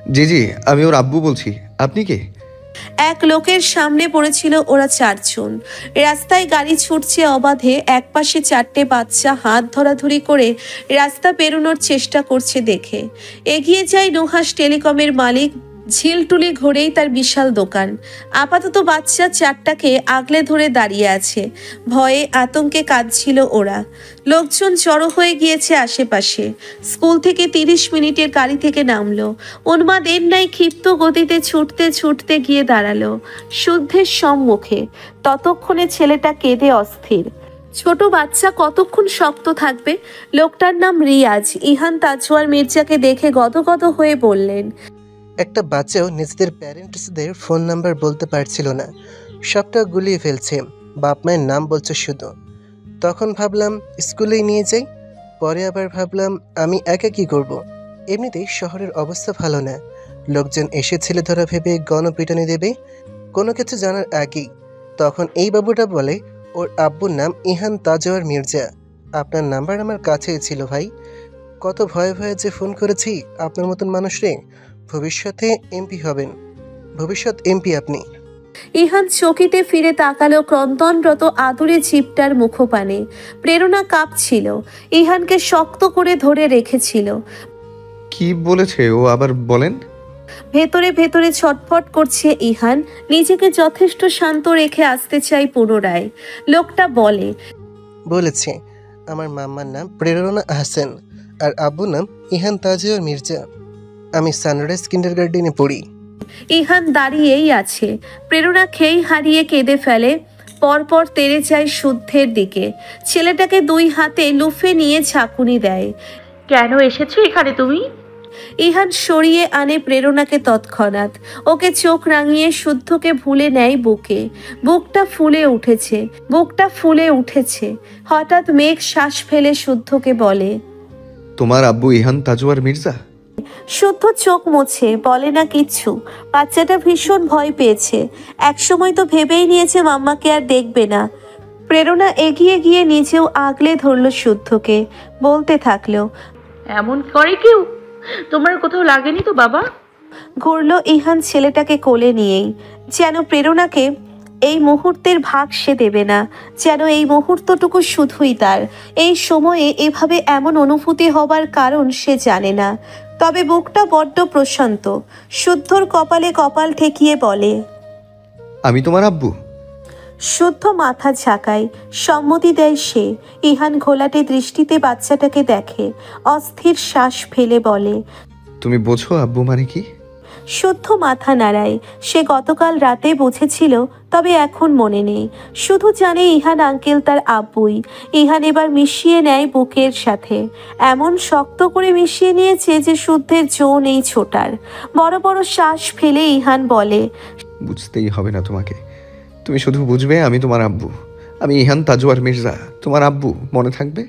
জি জি, আমি ওর আব্বু বলছি। আপনি কে? এক লোকের সামনে পড়েছিল ওরা চারজন। রাস্তায় গাড়ি ছুটছে অবাধে, একপাশে চারটে বাচ্চা হাত ধরাধরি করে রাস্তা পেরোনোর চেষ্টা করছে দেখে এগিয়ে যায় নুহাস টেলিকমের মালিক। ঝিলটুলি ঘুরেই তার বিশাল দোকান। আপাতত বাচ্চা চারটাকে আগলে ধরে দাঁড়িয়ে আছে, ভয়ে আতঙ্কে কাঁদছিল ওরা। লোকজন জড়ো হয়ে গিয়েছে আশেপাশে। স্কুল থেকে 30 মিনিটের গাড়ি থেকে নামলো। উন্মাদের নাই ক্ষিপ্ত গতিতে ছুটতে ছুটতে গিয়ে দাঁড়ালো শুদ্ধের সম্মুখে। ততক্ষণে ছেলেটা কেঁদে অস্থির। ছোট বাচ্চা কতক্ষণ শক্ত থাকবে? লোকটার নাম রিয়াজ। ইহান তাজওয়ার মির্জাকে দেখে গদগদ হয়ে বললেন, একটা বাচ্চাও নিজেদের প্যারেন্টসদের ফোন নাম্বার বলতে পারছিল না, সবটা গুলিয়ে ফেলছে। বাপ মায়ের নাম বলছে শুধু। তখন ভাবলাম স্কুলেই নিয়ে যাই, পরে আবার ভাবলাম আমি একা কি করব। এমনিতেই শহরের অবস্থা ভালো না, লোকজন এসে ছেলে ধরা ভেবে গণপিটুনি দেবে কোনো কিছু জানার আগেই। তখন এই বাবুটা বলে ওর আব্বুর নাম ইহান তাজওয়ার মির্জা। আপনার নাম্বার আমার কাছেই ছিল ভাই। কত ভয়ে ভয়ে যে ফোন করেছি আপনার মতন মানুষরে। ভবিষ্যতে এমপি হবেন, ভবিষ্যৎ এমপি আপনি। ইহান চকিতে ফিরে তাকালো ক্রন্দনরত আদুরে জিপটার মুখপানে। প্রেরণা কাঁপছিল, ইহানকে শক্ত করে ধরে রেখেছিল। কি বলেছে ও আবার বলেন? ভেতরে ভেতরে ছটফট করছে ইহান, নিজেকে যথেষ্ট শান্ত রেখে আসতে চাই পুনরায়। লোকটা বলে, বলেছে আমার মাম্মার নাম প্রেরণা আহসান আর আব্বুর নাম ইহান তাজওয়ার মির্জা। আমি সানরাইজ কিন্ডারগার্টেনে পড়ি। ইহান দাঁড়িয়েই আছে। প্রেরণা খেই হারিয়ে কেঁদে ফেলে। পরপর তেড়ে যায় শুদ্ধের দিকে। ছেলেটাকে দুই হাতে লুফে নিয়ে ঝাঁকুনি দেয়। কেন এসেছো এখানে তুমি? ইহান সরিয়ে আনে প্রেরণাকে তৎক্ষণাৎ। ওকে চোখ রাঙিয়ে শুদ্ধকে ভুলে নেয় বুকে। বুকটা ফুলে উঠেছে। হঠাৎ মেঘ শ্বাস ফেলে শুদ্ধকে বলে, তোমার আব্বু ইহান তাজওয়ার মির্জা? শুদ্ধ চোখ মোছে, বলে না কিচ্ছু। বাচ্চাটা ভীষণ ভয় পেয়েছে। একসময় তো ভেবেই নিয়েছে মাম্মাকে আর দেখবে না। প্রেরণা এগিয়ে গিয়ে নিজেও আগলে ধরল শুদ্ধকে, বলতে থাকলো, এমন করে কেউ? তোমার কোথাও লাগেনি তো বাবা? ঘুরল ইহান ছেলেটাকে কোলে নিয়েই। যেন প্রেরণাকে এই মুহূর্তের ভাগ সে দেবে না, যেন এই মুহূর্তটুকু শুধুই তার। এই সময়ে এভাবে এমন অনুভূতি হবার কারণ সে জানে না, তবে বুকটা বড্ড প্রশান্ত। শুদ্ধর কপালে কপাল ঠেকিয়ে বলে, আমি তোমার আব্বু? শুদ্ধ মাথা ঝাঁকায়, সম্মতি দেয় সে। ইহান ঘোলাটে দৃষ্টিতে বাচ্চাটাকে দেখে, অস্থির শ্বাস ফেলে বলে, তুমি বোঝো আব্বু মানে কি? শুদ্ধ মাথা নাড়ায়। সে গতকাল রাতে বুঝেছিল, তবে এখন মনে নেই। শুধু জানে ইহান আঙ্কেল তার আব্বুই। ইহান এবার মিশিয়ে নেয় বুকের সাথে, এমন শক্ত করে মিশিয়ে নিয়েছে যে শুদ্ধের জো নেই ছোটার। বড় বড় শ্বাস ফেলে ইহান বলে, বুঝতেই হবে না তোমাকে, তুমি শুধু বুঝবে আমি তোমার আব্বু। আমি ইহান তাজওয়ার মির্জা, তোমার আব্বু। মনে থাকবে?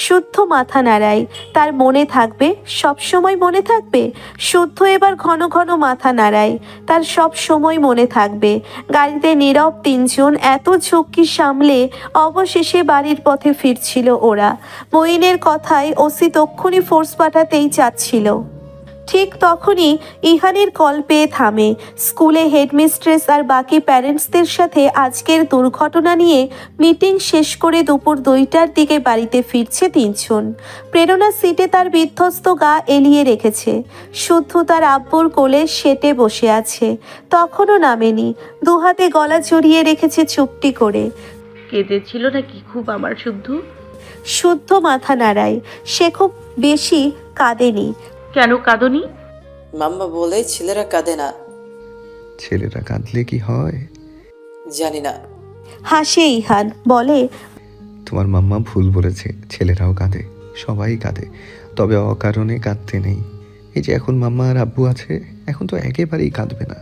শুদ্ধ মাথা নাড়ায়। তার মনে থাকবে, সব সময় মনে থাকবে। শুদ্ধ এবার ঘন ঘন মাথা নাড়ায়, তার সব সময় মনে থাকবে। গাড়িতে নীরব তিনজন, এত ঝক্কি সামলে অবশেষে বাড়ির পথে ফিরছিল ওরা। মঈনের কথায় ওসি তক্ষুনি ফোর্স পাঠাতেই চাচ্ছিল। ঠিক তখনই ইহানের কল পেয়ে থামে। স্কুলে হেডমিস্ট্রেস আর বাকি প্যারেন্টসদের সাথে আজকের দুর্ঘটনা নিয়ে মিটিং শেষ করে দুপুর 2টার দিকে বাড়িতে ফিরছে তিনজন। প্রেরণা সিটে তার বিধ্বস্ত গা এলিয়ে রেখেছে। শুদ্ধ তার আব্বুর কোলে সেটে বসে আছে, তখনও নামেনি। দুহাতে গলা জড়িয়ে রেখেছে চুপটি করে। কেঁদেছিল নাকি খুব আমার শুদ্ধ? শুদ্ধ মাথা নাড়ায়। সে খুব বেশি কাঁদেনি। কেন কাঁদনি? মাম্মা বলে ছেলেরা কাঁদে না। ছেলেরা কাঁদলে কি হয়? জানি না। হাসে ইহান, বলে, তোমার মাম্মা ভুল বলেছে, ছেলেরাও কাঁদে, সবাই কাঁদে, তবে অকারণে কাঁদতে নেই। এই যে এখন মাম্মা আর আব্বু আছে, এখন তো একেবারেই কাঁদবে না।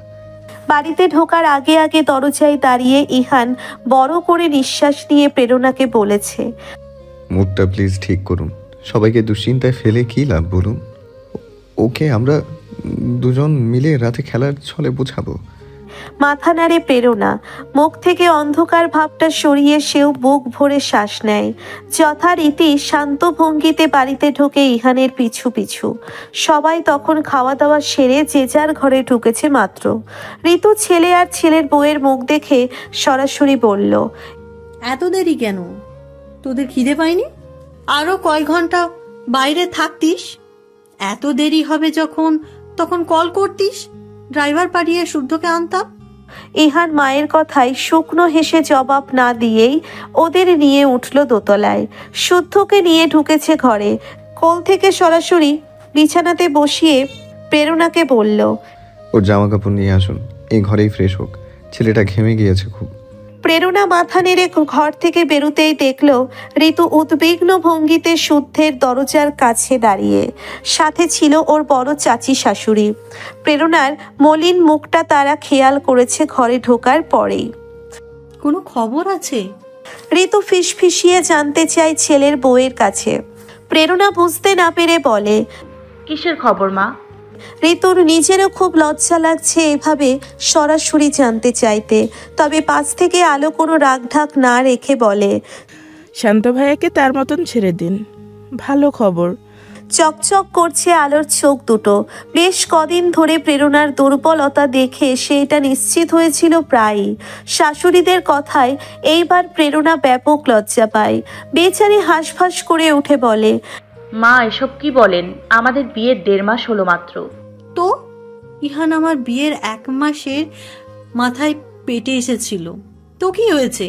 বাড়িতে ঢোকার আগে আগে দরজায় দাঁড়িয়ে ইহান বড় করে নিঃশ্বাস নিয়ে প্রেরণাকে বলেছে, মুডটা প্লিজ ঠিক করুন। সবাইকে দুশ্চিন্তায় ফেলে কি লাভ বলুন? ওকে আমরা দুজন মিলে রাতে খেলার ছলে বোঝাবো। মাথা নাড়ে প্রেরণা। মুখ থেকে অন্ধকার ভাবটা সরিয়ে সেও বুক ভরে শ্বাস নেয়। যথারীতি শান্ত ভঙ্গিতে বাড়িতে ঢোকে ইহানের পিছু পিছু। সবাই তখন খাওয়া দাওয়া সেরে যে যার ঘরে ঢুকেছে মাত্র। ঋতু ছেলে আর ছেলের বউয়ের মুখ দেখে সরাসরি বলল, এত দেরি কেন? তোদের খিদে পায়নি? আরো কয় ঘন্টা বাইরে থাকতিস। এত দেরি হবে যখন তখন কল করতিস, ড্রাইভার পাঠিয়ে শুদ্ধকে আনতাম। ইহান মায়ের কথায় শুকনো হেসে জবাব না দিয়েই ওদের নিয়ে উঠল দোতলায়। শুদ্ধকে নিয়ে ঢুকেছে ঘরে। কোল থেকে সরাসরি বিছানাতে বসিয়ে প্রেরণাকে বলল, ওর জামা কাপড় নিয়ে আসুন, এই ঘরেই ফ্রেশ হোক, ছেলেটা ঘেমে গিয়েছে খুব। প্রেরণা মাথা নেড়ে ঘর থেকে বেরুতেই দেখল ঋতু উদ্বিগ্ন ভঙ্গিতে শুদ্ধের দরজার কাছে দাঁড়িয়ে। সাথে ছিল ওর বড় চাচি শাশুড়ি। প্রেরণার মলিন মুখটা তারা খেয়াল করেছে ঘরে ঢোকার পরেই। কোনো খবর আছে? ঋতু ফিসফিসিয়ে জানতে চায় ছেলের বউয়ের কাছে। প্রেরণা বুঝতে না পেরে বলে, কিসের খবর মা? ঋতুর নিজেরও খুব লজ্জা লাগছে এভাবে সরাসরি জানতে চাইতে, তবে পাশ থেকে আলো কোনো রাগঢাক না রেখে বলে, শান্ত ভাইয়াকে তার মতন ছেড়ে দিন, ভালো খবর। চকচক করছে আলোর চোখ দুটো। বেশ কদিন ধরে প্রেরণার দুর্বলতা দেখে সে এটা নিশ্চিত হয়েছিল প্রায়ই। শাশুড়িদের কথায় এইবার প্রেরণা ব্যাপক লজ্জা পায়। বেচারি হাঁসফাঁস করে উঠে বলে, মা এসব কি বলেন? আমাদের বিয়ের 1.5 মাস হলো মাত্র। তো ইহান আমার বিয়ের 1 মাসের মাথায় পেটে এসেছিল, তো কি হয়েছে?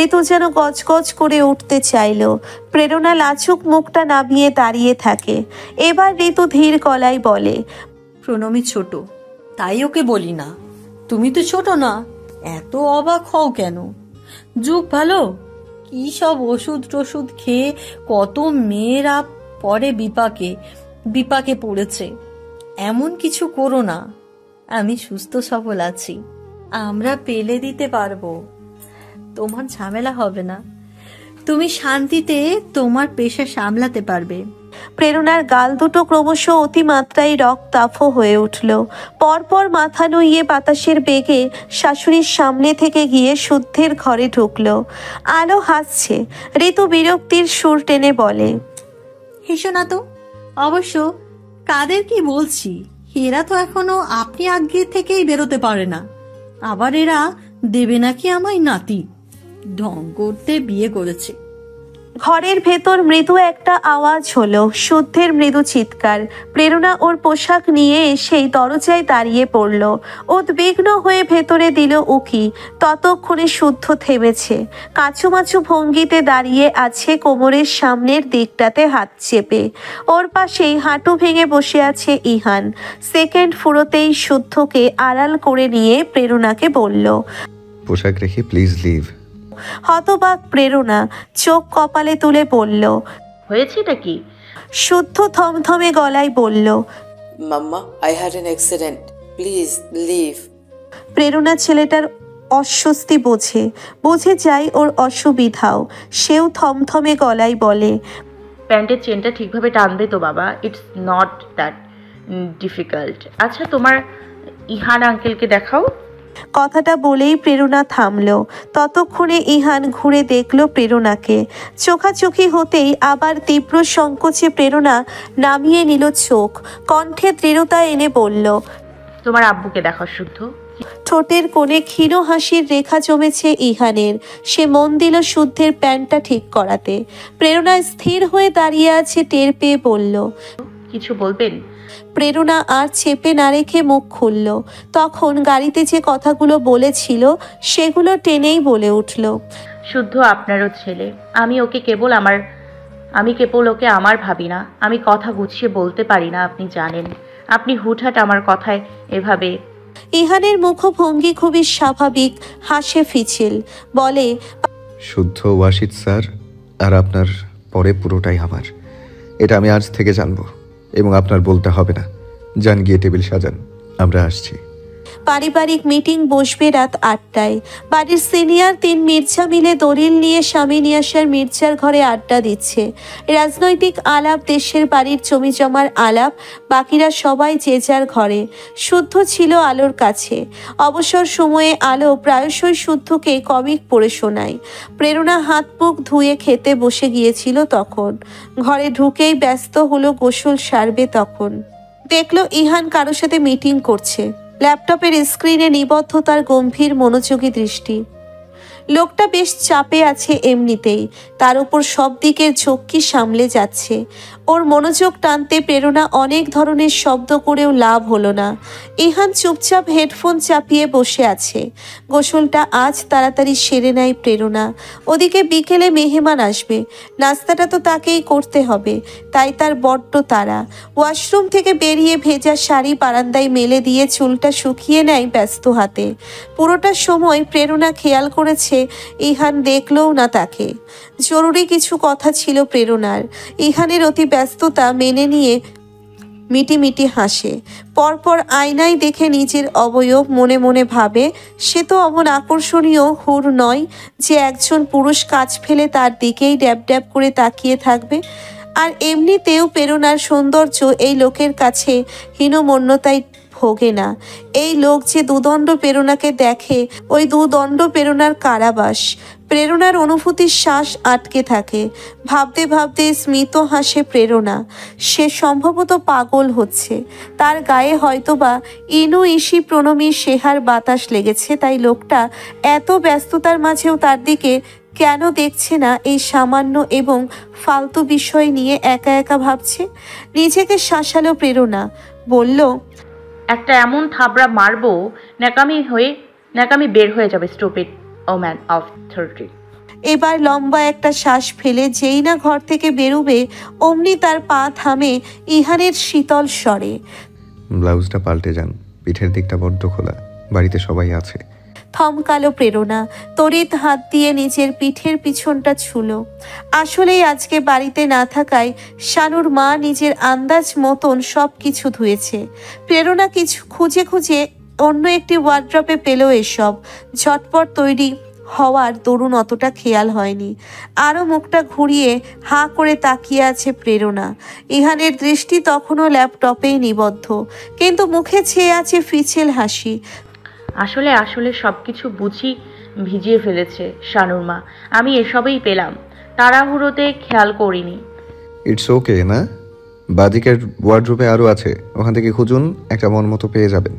ঋতু যেন গজগজ করে উঠতে চাইল। প্রেরণা লাজুক মুখটা নামিয়ে দাঁড়িয়ে থাকে। এবার ঋতু ধীর গলায় বলে, প্রণমী ছোট, তাই ওকে বলি না। তুমি তো ছোট না, এত অবাক হও কেন? যুগ ভালো, কি সব ওষুধ টষুধ খেয়ে কত মেয়েরা পরে বিপাকে পড়েছে। এমন কিছু করো না, আমি সুস্থ সবল আছি, আমরা পেলে দিতে পারবো, তোমার ঝামেলা হবে না, তুমি শান্তিতে তোমার পেশা সামলাতে পারবে। প্রেরণার গাল দুটো ক্রমশ অতিমাত্রায় রক্তাভ হয়ে উঠল। পরপর মাথা নুইয়ে বাতাসের বেগে শাশুড়ির সামনে থেকে গিয়ে শুদ্ধের ঘরে ঢুকলো। আলো হাসছে। ঋতু বিরক্তির সুর টেনে বলে, হেসো না তো। অবশ্য কাদের কি বলছি, এরা তো এখনো আপনি আগে থেকেই বেরোতে পারে না। আবার এরা দেবে নাকি আমায় নাতি, ঢং করতে বিয়ে করেছে। ঘরের ভেতর মৃদু একটা আওয়াজ হলো, শুদ্ধের মৃদু চিৎকার। প্রেরণা ওর পোশাক নিয়ে এসেই দরজায় দাঁড়িয়ে পড়ল। উদ্বিগ্ন হয়ে ভেতরে দিল উকি। ততক্ষণে শুদ্ধ থেমেছে। কাঁচুমাচু ভঙ্গিতে দাঁড়িয়ে আছে, কোমরের সামনের দিকটাতে হাত চেপে। ওর পাশেই হাঁটু ভেঙে বসে আছে ইহান। সেকেন্ড ফুরোতেই শুদ্ধকে আড়াল করে নিয়ে প্রেরণাকে বলল, পোশাক রেখে প্লিজ লিভ। হতবাক প্রেরণা চোখ কপালে তুলে বলল, হয়েছেটা কি? শুদ্ধ থমথমে গলায় বলল, mamma, I had an accident, please leave. Prerona ছেলেটার অস্বস্তি বুঝে যায় ওর অসুবিধাও। সেও থমথমে গলায় বলে, প্যান্টের চেনটা ঠিকভাবে টানবে তো বাবা, ইটস নট দ্যাট ডিফিকাল্ট। আচ্ছা তোমার ইহান আঙ্কেলকে দেখাও। কথাটা বলেই প্রেরণা থামল। ততক্ষণে ইহান ঘুরে দেখল প্রেরণাকে। চোখাচোখি হতেই আবার তীব্র সংকোচে প্রেরণা নামিয়ে নিল চোখ। কণ্ঠে দৃঢ়তা এনে বলল, তোমার আব্বুকে দেখাও শুদ্ধ। ঠোঁটের কোণে ক্ষীণ হাসির রেখা জমেছে ইহানের। সে মন দিল শুদ্ধের প্যান্টটা ঠিক করাতে। প্রেরণা স্থির হয়ে দাঁড়িয়ে আছে টের পেয়ে বলল, কিছু বলবেন? প্রেরণা আর চেপে না রেখে মুখ খুলল। তখন গাড়িতে যে কথাগুলো বলেছিল সেগুলো টেনেই বলে উঠল, শুদ্ধ আপনারও ছেলে। আমি কেবল ওকে আমার ভাবি না। আমি কথা গুছিয়ে বলতে পারি না, আপনি জানেন। আপনি হুটহাট আমার কথায় এভাবে। ইহানের মুখভঙ্গি খুবই স্বাভাবিক, হাসে ফিছিল। বলে, শুদ্ধ ওয়াশিদ স্যার আর আপনার পরে পুরোটাই আমার। এটা আমি আজ থেকে জানবো এবং আপনার বলতে হবে না। যান গিয়ে টেবিল সাজান, আমরা আসছি। পারিবারিক মিটিং বসবে রাত 8টায়। বাড়ির সিনিয়র 3 মির্জা মিলে দলিল নিয়ে স্বামী নিয়াসার মির্জার ঘরে আড্ডা দিচ্ছে। রাজনৈতিক আলাপ, দেশের বাড়ির জমি জমার আলাপ। বাকিরা সবাই যে যার ঘরে। শুদ্ধ ছিল আলোর কাছে। অবসর সময়ে আলো প্রায়শই শুদ্ধকে কমিক পড়ে শোনায়। প্রেরণা হাত মুখ ধুয়ে খেতে বসে গিয়েছিল তখন। ঘরে ঢুকেই ব্যস্ত হলো গোসল সারবে তখন। দেখলো ইহান কারো সাথে মিটিং করছে। ল্যাপটপের স্ক্রিনে নিবদ্ধ তার গম্ভীর মনোযোগী দৃষ্টি। লোকটা বেশ চাপে আছে এমনিতেই, তার উপর সব দিকের ঝক্কি সামলে যাচ্ছে। ওর মনোযোগ টানতে প্রেরণা অনেক ধরনের শব্দ করেও লাভ হলো না। ইহান চুপচাপ হেডফোন চাপিয়ে বসে আছে। গোসলটা আজ তাড়াতাড়ি সেরে নেয় প্রেরণা। ওদিকে বিকেলে মেহমান আসবে, নাস্তাটা তো তাকেই করতে হবে, তাই তার বড্ড তাড়া। ওয়াশরুম থেকে বেরিয়ে ভেজা শাড়ি বারান্দায় মেলে দিয়ে চুলটা শুকিয়ে নেয় ব্যস্ত হাতে। পুরোটা সময় প্রেরণা খেয়াল করেছে ইহান দেখলও না তাকে। জরুরি কিছু কথা ছিল প্রেরণার। ইহানের অতি ব্যস্ততা মেনে নিয়ে মিটিমিটি হাসে। পরপর আয়নায় দেখে নিজের অবয়ব মনে মনে ভাবে, সে তো অমন আকর্ষণীয় হুর নয় যে একজন পুরুষ কাজ ফেলে তার দিকেই ড্যাব ড্যাব করে তাকিয়ে থাকবে। আর এমনিতেও প্রেরণার সৌন্দর্য এই লোকের কাছে হীনমন্যতায় ভোগে না। এই লোক যে দুদণ্ড প্রেরণাকে দেখে, ওই দুদণ্ড প্রেরণার কারাবাস। প্রেরণার অনুভূতির শ্বাস আটকে থাকে। ভাবতে ভাবতে স্মিত হাসে প্রেরণা। সে সম্ভবত পাগল হচ্ছে। তার গায়ে হয়তোবা ইনু ইসি প্রণমী সেহার বাতাস লেগেছে, তাই লোকটা এত ব্যস্ততার মাঝেও তার দিকে কেন দেখছে না এই সামান্য এবং ফালতু বিষয় নিয়ে একা একা ভাবছে। নিজেকে শাসালো প্রেরণা, বলল, একটা এমন থাবড়া মারবো ন্যাকামি বের হয়ে যাবে। Stupid woman of 30। এবার লম্বা একটা শ্বাস ফেলে যেই না ঘর থেকে বেরোবে অমনি তার পা থামে ইহানের শীতল স্বরে। ব্লাউজটা পাল্টে যান, পিঠের দিকটা বড্ড খোলা, বাড়িতে সবাই আছে। থমকালো প্রেরণা, তড়িৎ হাত দিয়ে নিজের পিঠের পিছনটা ছুলো। আসলেই আজকে বাড়িতে না থাকায় শানুর মা নিজের আন্দাজ মতন সব কিছু ধুয়েছে। প্রেরণা কিছু খুঁজে খুঁজে অন্য একটি ওয়ার্ড্রপে পেল এসব। ঝটপট তৈরি হওয়ার দরুন অতটা খেয়াল হয়নি। আরও মুখটা ঘুরিয়ে হাঁ করে তাকিয়ে আছে প্রেরণা। ইহানের দৃষ্টি তখনও ল্যাপটপেই নিবদ্ধ, কিন্তু মুখে ছেয়ে আছে ফিচেল হাসি। আসলে সবকিছু বুঝি ভিজিয়ে ফেলেছে শানুর মা। আমি এসবেই পেলাম, তাড়াহুড়োতে খেয়াল করিনি। ইটস ওকে না, বাদিকের ওয়ার্ড্রোপে আরও আছে, ওখান থেকে খুঁজুন, একটা মন মতো পেয়ে যাবেন।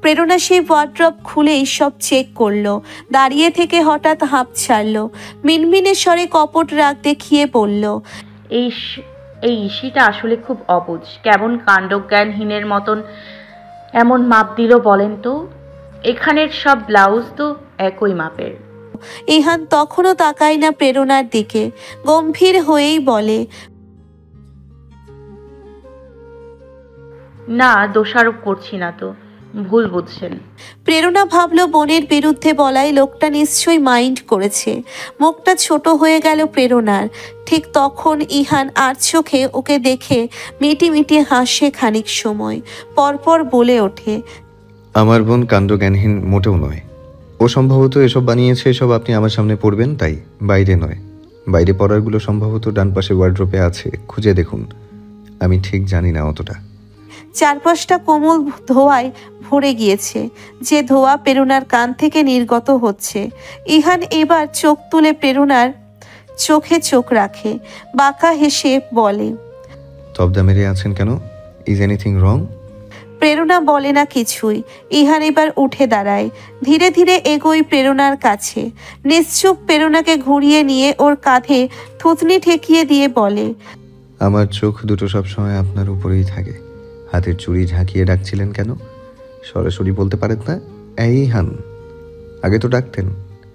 প্রেরণা সেই ওয়ার্ড্রপ খুলেই সব চেক করলো। দাঁড়িয়ে থেকে হঠাৎ হাঁপ ছাড়লো। মিনমিনে স্বরে কপট রাগ দেখিয়ে বলল, এই ইসিটা আসলে খুব অবুঝ, কেমন কাণ্ডজ্ঞানহীনের মতন এমন মাপ দিল বলেন তো? এখানের সব ব্লাউজ তো একই মাপের। ইহান তখনও তাকায় না প্রেরণার দিকে, গম্ভীর হয়েই বলে, না, দোষারোপ করছি না তো, ভুল বুঝছেন। প্রেরণা ভাবলো বোনের বিরুদ্ধে বলাই লোকটা নিশ্চয়ই মাইন্ড করেছে। মুখটা ছোট হয়ে গেল প্রেরণার। ঠিক তখন ইহান আর চোখে ওকে দেখে মিটি হাসে খানিক সময়, পরপর বলে ওঠে, আমার বোন কাণ্ডজ্ঞানহীন মোটেও নয়। ও সম্ভবত এসব বানিয়েছে, এসব আপনি আমার সামনে পড়বেন তাই, বাইরে নয়। বাইরে পড়ারগুলো সম্ভবত ডান পাশে ওয়ার্ড্রোপে আছে, খুঁজে দেখুন। আমি ঠিক জানি না অতটা। চারপাশটা কোমল ধোঁয়ায় ভরে গিয়েছে, যে ধোঁয়া প্রেরণার কান থেকে নির্গত হচ্ছে। ইহান এবার চোখ তুলে প্রেরণার চোখে চোখ রাখে, বাঁকা হেসে বলে, তবদা মেরে আছেন কেন? Is anything wrong? প্রেরণা বলে না কিছুই। ইহান এবার উঠে দাঁড়ায়, ধীরে ধীরে এগোয় প্রেরণার কাছে। নিশ্চুপ প্রেরণাকে ঘুরিয়ে নিয়ে ওর কাঁধে থুতনি ঠেকিয়ে দিয়ে বলে, আমার চোখ দুটো সবসময় আপনার উপরেই থাকে। হাতের চুড়ি ঝাঁকিয়ে ডাকছিলেন কেন? সরাসরি বলতে পারেন না? এই হান, আগে তো ডাকতেন,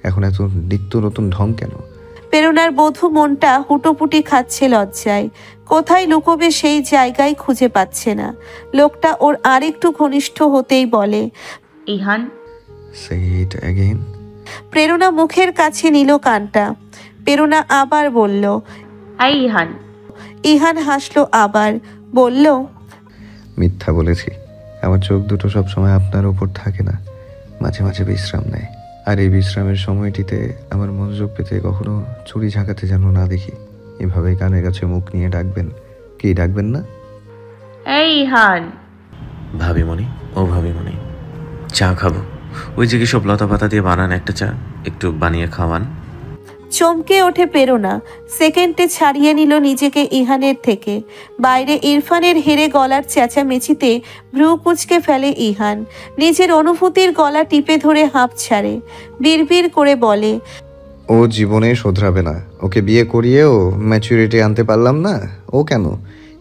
এখন এত নিত্য নতুন ঢং কেন? প্রেরণার বধূ মনটা হুটোপুটি খাচ্ছে লজ্জায়। কোথায় লুকোবে সেই জায়গায় খুঁজে পাচ্ছে না। লোকটা ওর আরেকটু ঘনিষ্ঠ হতেই বলে, ইহান। সে ইট অ্যাগেইন। প্রেরণা মুখের কাছে নিল কানটা। প্রেরণা আবার বলল, এই ইহান। ইহান হাসলো আবার, বলল, মিথ্যা বলেছি, আমার চোখ দুটো সবসময় আপনার উপর থাকে না। মাঝে মাঝে বিশ্রাম নেয়। আর এই বিশ্রামের সময়টিতে আমার মনোযোগ পেতে কখনো চুরি ঝাঁকাতে যেন না দেখি। এভাবে কানের কাছে মুখ নিয়ে ডাকবেন, কি ডাকবেন না? এই ইহান। ভাবিমণি, ও ভাবিমণি, চা খাবো। ওই যে সব লতা পাতা দিয়ে বানান একটা চা, একটু বানিয়ে খাওয়ান। চমকে ওঠে প্রেরণা। সেকেন্ডে ছাড়িয়ে নিল নিজেকে ইহানের থেকে। বাইরে ইরফানের হেরে গলার চেঁচামেচিতে ভ্রু কুঁচকে ফেলে ইহান। নিজের অনুভূতির গলা টিপে ধরে হাঁপ ছাড়ে। বিড়বিড় করে বলে, ও জীবনে শোধরাবে না। ওকে বিয়ে করিয়েও ম্যাচুরিটি আনতে পারলাম না। ও কেন,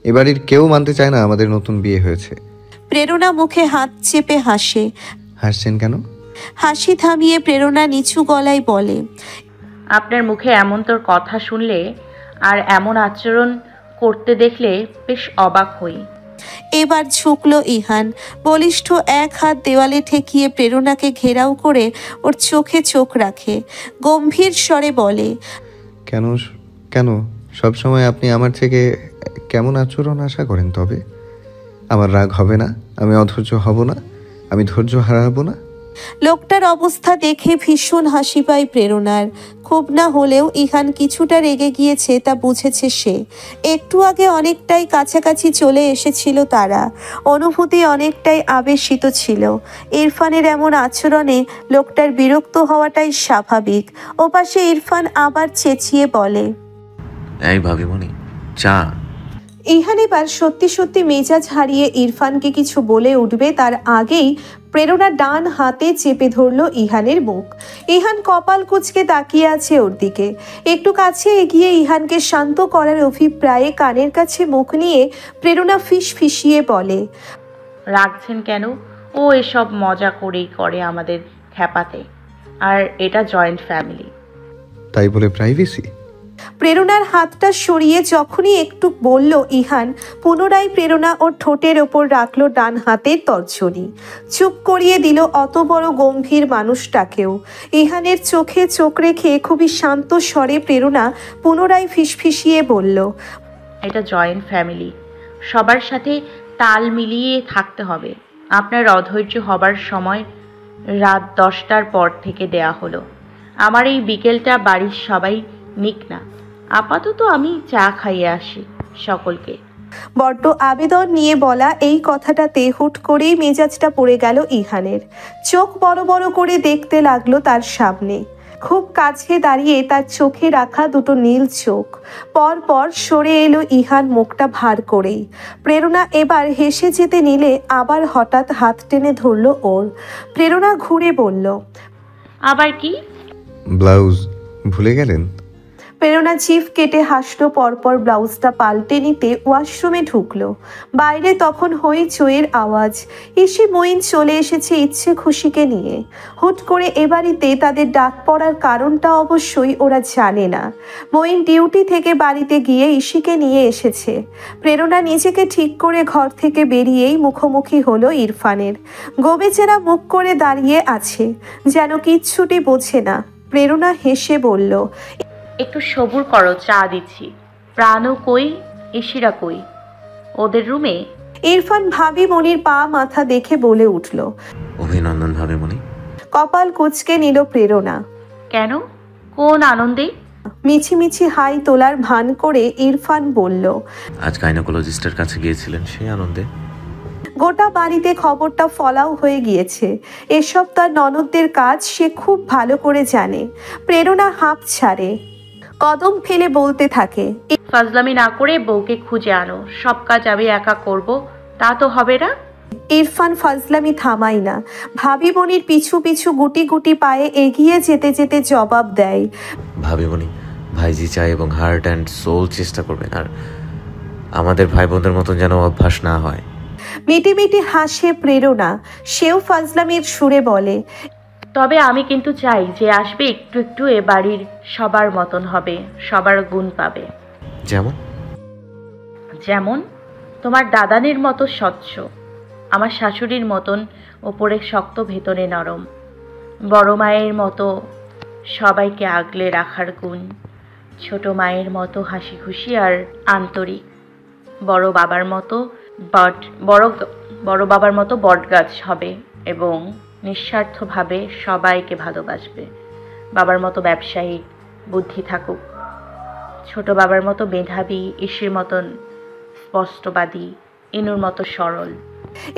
এ বাড়ির কেউ মানতে চায় না আমাদের নতুন বিয়ে হয়েছে। প্রেরণা মুখে হাত চেপে হাসে। হাসছেন কেন? হাসি থামিয়ে প্রেরণা নিচু গলায় বলে, আপনার মুখে এমন তোর কথা শুনলে আর এমন আচরণ করতে দেখলে বেশ অবাক হই। এবার ঝুঁকল ইহান। বলিষ্ঠ এক হাত দেওয়ালে ঠেকিয়ে প্রেরণাকে ঘেরাও করে ওর চোখে চোখ রাখে। গম্ভীর স্বরে বলে, কেন কেন সবসময় আপনি আমার থেকে কেমন আচরণ আশা করেন? তবে আমার রাগ হবে না, আমি অধৈর্য হব না, আমি ধৈর্য হারাবো না। লোকটার অবস্থা দেখে ভীষণ হাসি পায় প্রেরণার। খুব না হলেও ইহান কিছুটা রেগে গিয়েছে তা বুঝেছে সে। একটু আগে অনেকটাই কাছাকাছি চলে এসেছিল তারা। অনুভূতি অনেকটাই আবেশিত ছিল। ইরফানের এমন আচরণে লোকটার বিরক্ত হওয়াটাই স্বাভাবিক। ওপাশে ইরফান আবার চেঁচিয়ে বলে, এই ভাবিমণি, চা। ইহান এবার সত্যি সত্যি মেজাজ হারিয়ে ইরফানকে কিছু বলে উঠবে তার আগেই প্রেরণা ডান হাতে চেপে ধরল ইহানের মুখ। ইহান কপাল কুঁচকে তাকিয়ে আছে ওর দিকে। একটু কাছে এগিয়ে ইহানকে শান্ত করার অভিপ্রায়ে কানের কাছে মুখ নিয়ে প্রেরণা ফিসফিসিয়ে বলে, রাখছেন কেন? ও এসব মজা করেই করে আমাদের খ্যাপাতে। আর এটা জয়েন্ট ফ্যামিলি। তাই বলে প্রাইভেসি? প্রেরণার হাতটা সরিয়ে যখনই একটু বলল ইহান, পুনরায় প্রেরণা ওর ঠোঁটের ওপর রাখলো ডান হাতের তর্জনী। চুপ করিয়ে দিল অত বড় গম্ভীর মানুষটাকেও। ইহানের চোখে চোখ রেখে খুবই শান্ত স্বরে প্রেরণা পুনরায় ফিসফিসিয়ে বলল, এটা জয়েন্ট ফ্যামিলি, সবার সাথে তাল মিলিয়ে থাকতে হবে। আপনার অধৈর্য হবার সময় রাত 10টার পর থেকে দেয়া হলো। আমার এই বিকেলটা বাড়ির সবাই নিক না, আপাতত আমি চা খাইয়ে আসি সকলকে। বড্ড আবেদন নিয়ে বলা এই কথাটাতে হুট করেই মেজাজটা পড়ে গেল ইহানের। চোখ বড় বড় করে দেখতে লাগলো তার সামনে। খুব কাছে দাঁড়িয়ে তার চোখে রাখা দুটো নীল চোখ। পর পর সরে এলো ইহান মুখটা ভার করেই। প্রেরণা এবার হেসে যেতে নিলে আবার হঠাৎ হাত টেনে ধরল ওর। প্রেরণা ঘুরে বলল, আবার কি? ব্লাউজ ভুলে গেলেন? প্রেরণা জিভ কেটে হাসলো। পরপর ব্লাউজটা পাল্টে নিতে ওয়াশরুমে ঢুকলো। বাইরে তখন হইচইয়ের আওয়াজ। ইসি মঈন চলে এসেছে ইচ্ছে খুশিকে নিয়ে। হুট করে এ বাড়িতে তাদের ডাক পড়ার কারণটা অবশ্যই ওরা জানে না। মঈন ডিউটি থেকে বাড়িতে গিয়ে ইসিকে নিয়ে এসেছে। প্রেরণা নিজেকে ঠিক করে ঘর থেকে বেরিয়েই মুখোমুখি হলো ইরফানের। গোবেচেরা মুখ করে দাঁড়িয়ে আছে, যেন কিচ্ছুটি বোঝে না। প্রেরণা হেসে বলল, একটু সবুর করো, চা দিচ্ছি। প্রাণও কই, ইশিরা কই? ওদের রুমে। ইরফান ভাবি মনির পা মাথা দেখে বলে উঠল। অভিনন্দন ভাবিমণি। কপাল কুঁচকে নিল প্রেরণা। কেন? কোন আনন্দে? মিছিমিছি হাই তোলার ভান করে ইরফান বলল, আজ গাইনোকোলজিস্টের কাছে গিয়েছিলেন, সেই আনন্দে। গোটা বাড়িতে খবরটা ফলাও হয়ে গিয়েছে। এসব তার ননদদের কাজ, সে খুব ভালো করে জানে। প্রেরণা হাঁপ ছাড়ে, কদম ফেলে বলতে থাকে, ফাজলামি না করে বউকে খুঁজে আনো। সব কাজ আমি একা করব, তা তো হবে না। ইরফান ফাজলামি থামাই না। ভাবি বোনির পিছু পিছু গুটি গুটি পায়ে এগিয়ে যেতে যেতে জবাব দেয়, ভাবিমণি, ভাইজি চাই এবং হার্ট অ্যান্ড সোল চেষ্টা করবেন। আর আমাদের ভাই বোনদের মতন যেন অভ্যাস না হয়। মিটি মিটি হাসে প্রেরণা। সেও ফাজলামির সুরে বলে, তবে আমি কিন্তু চাই যে আসবে একটু একটু এ বাড়ির সবার মতন হবে, সবার গুণ পাবে। যেমন? যেমন তোমার দাদানের মতো স্বচ্ছ, আমার শাশুড়ির মতন ওপরে শক্ত ভেতরে নরম, বড় মায়ের মতো সবাইকে আগলে রাখার গুণ, ছোট মায়ের মতো হাসি খুশি আর আন্তরিক, বড় বাবার মতো বট গাছ হবে এবং নিঃস্বার্থভাবে সবাইকে ভালোবাসবে। বাবার মতো ব্যবসায়ী বুদ্ধি থাকুক, ছোট বাবার মতো মেধাবী, ইসির মতন স্পষ্টবাদী, ইনুর মতো সরল।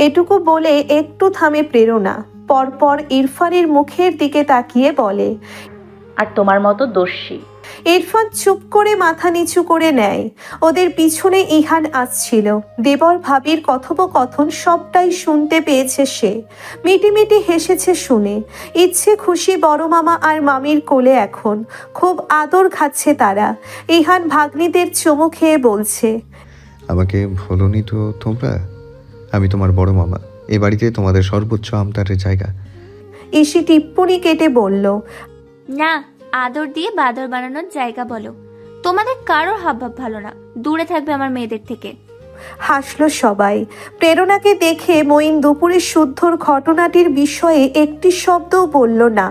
এটুকু বলে একটু থামে প্রেরণা, পরপর ইরফানের মুখের দিকে তাকিয়ে বলে, আর তোমার মতো দর্শী। ইরফান চুপ করে মাথা নিচু করে নেয়। ওদের পিছনে ইহান আসছিল। দেবর ভাবির কথোপকথন সবটাই শুনতে পেয়েছে সে। মিটিমিটি হেসেছে শুনে। ইচ্ছে খুশি বড় মামা আর মামির কোলে এখন। খুব আদর খাচ্ছে তারা। ইহান ভাগ্নিদের চুমু খেয়ে বলছে, আমাকে ভুলোনি তো তোমরা? আমি তোমার বড় মামা। এ বাড়িতে তোমাদের সর্বোচ্চ আমতারের জায়গা। ইসি টিপ্পনি কেটে বলল, না, আদর দিয়ে বাদর বানানোর জায়গা বলো। তোমাদের কারোর হাবভাব ভালো না, দূরে থাকবে আমার মেয়েদের থেকে। হাসলো সবাই। প্রেরণাকে দেখে মঈন দুপুরের শুদ্ধর ঘটনাটির বিষয়ে একটি শব্দও বলল না,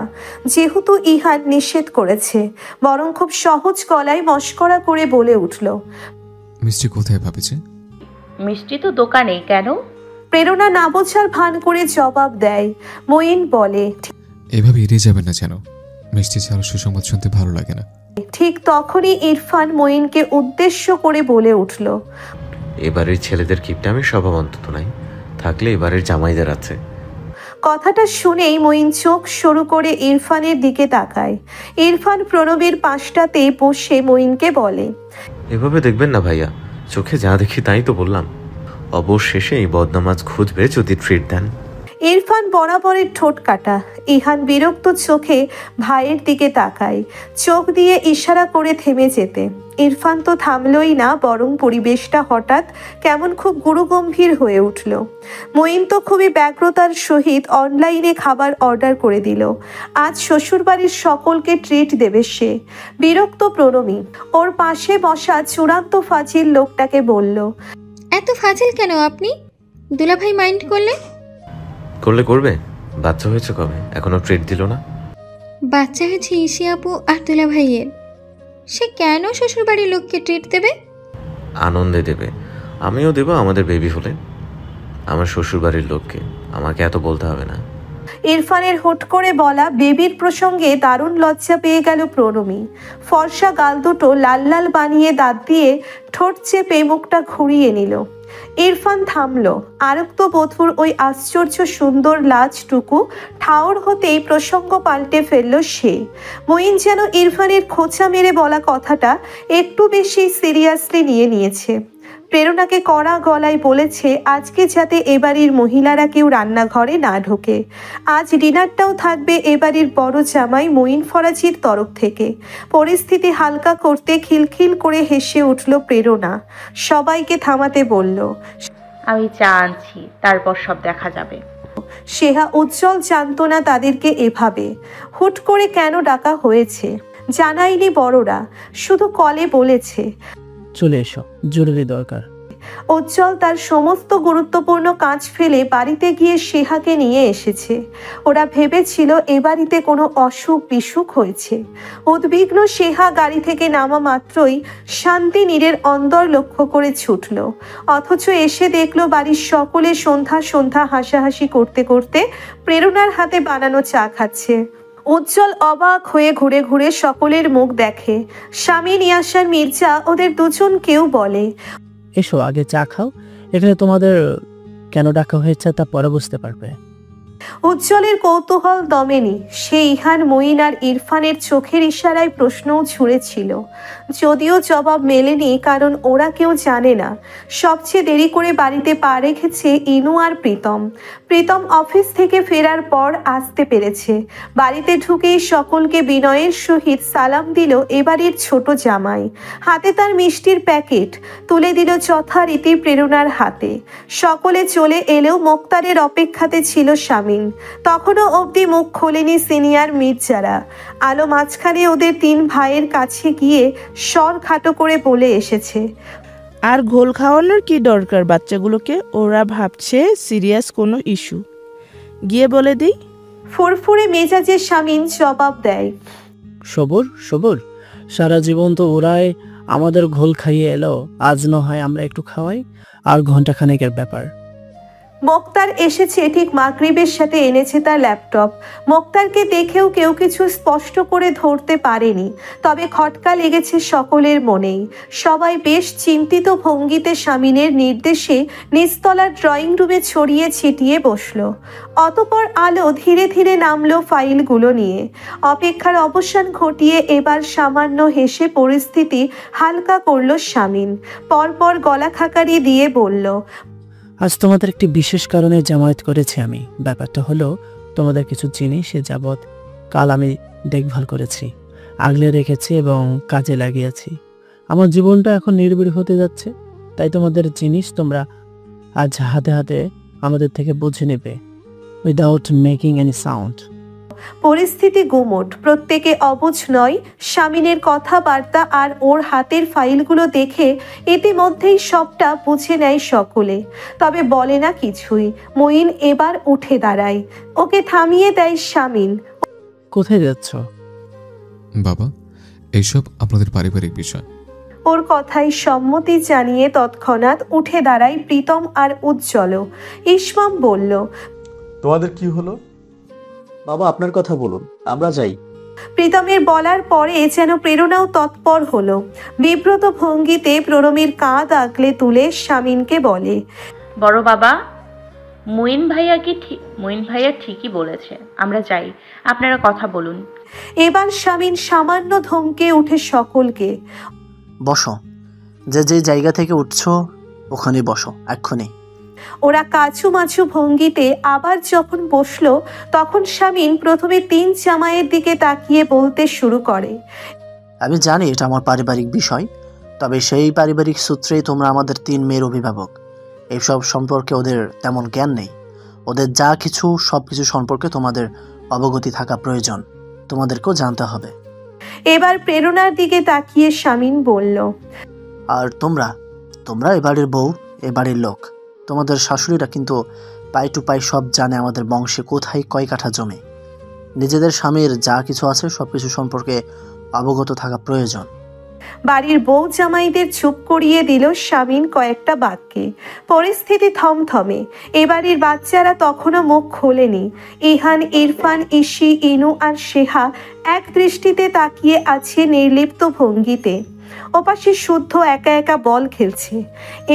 যেহেতু ইহান নিষেধ করেছে। বরং খুব সহজ গলায় মস্করা করে বলে উঠল, মিষ্টি কোথায় ভাবিছে? মিষ্টি তো দোকানে। কেন? প্রেরণা না বোঝার ভান করে জবাব দেয়। মঈন বলে, এভাবে এড়িয়ে যাবে না যেন, মিষ্টি ছাড়া সুসংবাদ শুনতে ভালো লাগে না। ঠিক তখনই ইরফান মঈনকে উদ্দেশ্য করে বলে উঠল, এবারের ছেলেদের কিপটামি স্বভাব অন্তত নাই, থাকলে এবারের জামাইদের আছে। কথাটা শুনেই মঈন চোখ সরু করে ইরফানের দিকে তাকায়। ইরফান প্রণবের পাশটাতে বসে মঈনকে বলে, এভাবে দেখবেন না ভাইয়া, চোখে যা দেখি তাই তো বললাম। অবশেষে এই বদনামাজ খুঁজবে যদি ট্রিট দেন। ইরফান বরাবরের ঠোঁট কাটা। ইহান বিরক্ত চোখে ভাইয়ের দিকে তাকায়, চোখ দিয়ে ইশারা করে থেমে যেতে। ইরফান তো থামলই না, বরং পরিবেশটা হঠাৎ কেমন খুব গুরুগম্ভীর হয়ে উঠল। মঈন তো খুবই ব্যগ্রতার সহিত অনলাইনে খাবার অর্ডার করে দিল। আজ শ্বশুরবাড়ির সকলকে ট্রিট দেবে সে। বিরক্ত প্রণমী ওর পাশে বসা চূড়ান্ত ফাজিল লোকটাকে বলল, এত ফাজিল কেন আপনি? দুলাভাই মাইন্ড করলে? করবে। বাচ্চা হয়েছে কবে? এখনো ট্রিট দিল না? বাচ্চা হয়েছে ইসি আপু আর দুলাভাইয়ের, সে কেন শ্বশুরবাড়ির লোককে ট্রিট দেবে? আনন্দে দেবে, আমিও দেব আমাদের বেবি হলে। আমার শ্বশুরবাড়ির লোককে আমাকে এত বলতে হবে না। ইরফানের হুট করে বলা বেবির প্রসঙ্গে দারুণ লজ্জা পেয়ে গেল প্রণমী। ফর্সা গাল দুটো লাল লাল বানিয়ে দাঁত দিয়ে ঠোঁট চেপে মুখটা ঘুরিয়ে নিল। ইরফান থামল। আরক্ত বধূর ওই আশ্চর্য সুন্দর লাজটুকু ঠাওর হতেই প্রসঙ্গ পাল্টে ফেলল সে। মঈন যেন ইরফানের খোঁচা মেরে বলা কথাটা একটু বেশি সিরিয়াসলি নিয়েছে। প্রেরণাকে কড়া গলায় বলেছে আজকে যাতে এবাড়ির মহিলারা কেউ রান্নাঘরে না ঢোকে। আজ ডিনারটাও থাকবে এবাড়ির বড় জামাই মঈন ফরাজির তরফ থেকে। পরিস্থিতি হালকা করতে খিলখিল করে হেসে উঠল প্রেরণা। সবাইকে থামাতে বলল, আমি চা আনছি, তারপর সব দেখা যাবে। সেহা উজ্জ্বল জানতো না তাদেরকে এভাবে হুট করে কেন ডাকা হয়েছে। জানায়নি বড়রা, শুধু কলে বলেছে চলে এসো, জরুরি দরকার। উজ্জ্বল তার সমস্ত গুরুত্বপূর্ণ কাজ ফেলে বাড়িতে গিয়ে সেহাকে নিয়ে এসেছে। ওরা ভেবেছিল এ বাড়িতে কোনো অসুখ বিসুখ হয়েছে। উদ্বিগ্ন সেহা গাড়ি থেকে নামা মাত্রই শান্তি নীরের অন্দর লক্ষ্য করে ছুটল। অথচ এসে দেখলো বাড়ির সকলে সন্ধ্যা সন্ধ্যা হাসাহাসি করতে করতে প্রেরণার হাতে বানানো চা খাচ্ছে। উজ্জ্বল অবাক হয়ে ঘুরে ঘুরে সকলের মুখ দেখে। স্বামী নিয়াসার মির্জা ওদের দুজনকেও বলে, এসো আগে চা খাও, এখানে তোমাদের কেন ডাকা হয়েছে তা পরে বুঝতে পারবে। উজ্জ্বলের কৌতূহল দমেনি। সে ইহান মঈন আর ইরফানের চোখের ইশারায় প্রশ্নও ছুঁড়েছিল, যদিও জবাব মেলেনি, কারণ ওরা কেউ জানে না সবচেয়ে দেরি করে বাড়িতে পা রেখেছে ইনু আর প্রীতম। প্রীতম অফিস থেকে ফেরার পর আসতে পেরেছে। বাড়িতে ঢুকেই সকলকে বিনয়ের সহিত সালাম দিল এবাড়ির ছোট জামাই। হাতে তার মিষ্টির প্যাকেট তুলে দিল যথারীতি প্রেরণার হাতে। সকলে চলে এলেও মোক্তারের অপেক্ষাতে ছিল স্বামী। তখনও অবধি মুখ খোলেনি সিনিয়র মির্জারা। আলো মাঝখানে ওদের তিন ভাইয়ের কাছে গিয়ে স্বর খাটো করে বলে এসেছে, আর ঘোল খাওয়ানোর কি দরকার বাচ্চাগুলোকে? ওরা ভাবছে সিরিয়াস কোনো ইস্যু। গিয়ে বলে দিই। ফুরফুরে মেজাজের স্বামীন জবাব দেয়, সবুর সবুর, সারা জীবন তো ওরাই আমাদের ঘোল খাইয়ে এলো, আজ না হয় আমরা একটু খাওয়াই, আর ঘন্টাখানেকের ব্যাপার। মোক্তার এসেছে ঠিক মাগরিবের সাথে এনেছে তার ল্যাপটপ। মোক্তারকে দেখেও কেউ কিছু স্পষ্ট করে ধরতে পারেনি, তবে খটকা লেগেছে সকলের মনেই। সবাই বেশ চিন্তিত ভঙ্গিতে শামিনের নির্দেশে নিচতলার ড্রয়িং রুমে ছড়িয়ে ছিটিয়ে বসলো। অতঃপর আলো ধীরে ধীরে নামলো ফাইলগুলো নিয়ে। অপেক্ষার অবসান ঘটিয়ে এবার সামান্য হেসে পরিস্থিতি হালকা করলো শামিন। পরপর গলা খাকারি দিয়ে বলল, আজ তোমাদের একটি বিশেষ কারণে জামায়াত করেছি আমি। ব্যাপারটা হলো, তোমাদের কিছু জিনিস এ যাবৎ কাল আমি দেখভাল করেছি, আগলে রেখেছি এবং কাজে লাগিয়েছি। আমার জীবনটা এখন নির্বিড় হতে যাচ্ছে, তাই তোমাদের জিনিস তোমরা আজ হাতে হাতে আমাদের থেকে বুঝে নেবে, উইদাউট মেকিং এনি সাউন্ড। পরিস্থিতি গুমোট, প্রত্যেকে অবুঝ নয়। শামিনের কথাবার্তা আর ওর হাতের ফাইলগুলো দেখে ইতিমধ্যেই সবটা বুঝে নেয় সকলে, তবে বলে না কিছুই। মঈন এবার উঠে দাঁড়ায়, ওকে থামিয়ে দেয় শামিন। কোথায় যাচ্ছ? বাবা, এইসব আপনাদের পারিবারিক বিষয়। ওর কথায় সম্মতি জানিয়ে তৎক্ষণাৎ উঠে দাঁড়ায় প্রীতম আর উজ্জ্বল। ইসমাম বলল, তোমাদের কি হলো? বাবা, আপনার কথা বলুন, আমরা যাই। প্রীতমের বলার পরে যেন প্রেরণাও তৎপর হলো। বিব্রত ভঙ্গিতে প্রণমীর কাঁধ আগলে তুলে শামিনকে বলে, বড় বাবা, মঈন ভাইয়া ঠিকই বলেছে, আমরা যাই, আপনারা কথা বলুন। এবার শামিন সামান্য ধমকে উঠে সকলকে, বসো, যে যে জায়গা থেকে উঠছো ওখানে বসো এক্ষুনি। ওরা কাছুমাছু ভঙ্গিতে আবার যখন বসলো, তখন শামিন প্রথমে 3 জামাইয়ের দিকে তাকিয়ে বলতে শুরু করে, আমি জানি এটা আমার পারিবারিক বিষয়, তবে সেই পারিবারিক সূত্রেই তোমরা আমাদের 3 মেয়ের অভিভাবক। এইসব সম্পর্কে ওদের তেমন জ্ঞান নেই। ওদের যা কিছু সবকিছু সম্পর্কে তোমাদের অবগতি থাকা প্রয়োজন, তোমাদেরকেও জানতে হবে। এবার প্রেরণার দিকে তাকিয়ে শামিন বলল, আর তোমরা এবারের বউ, এবারের লোক। তোমাদের শাশুড়িরা কিন্তু পাই টু পাই সব জানে আমাদের বংশে কোথায় কয় কাঠা জমি। নিজেদের স্বামীর যা কিছু আছে সবকিছু সম্পর্কে অবগত থাকা প্রয়োজন। বাড়ির বউ জামাইদের চুপ করিয়ে দিল শামিন কয়েকটা বাক্যে। পরিস্থিতি থমথমে। এবাড়ির বাচ্চারা তখনও মুখ খোলেনি। ইহান, ইরফান, ইশি, ইনু আর শেহা এক দৃষ্টিতে তাকিয়ে আছে নির্লিপ্ত ভঙ্গিতে। ওপাশে শুদ্ধ একা একা বল খেলছে।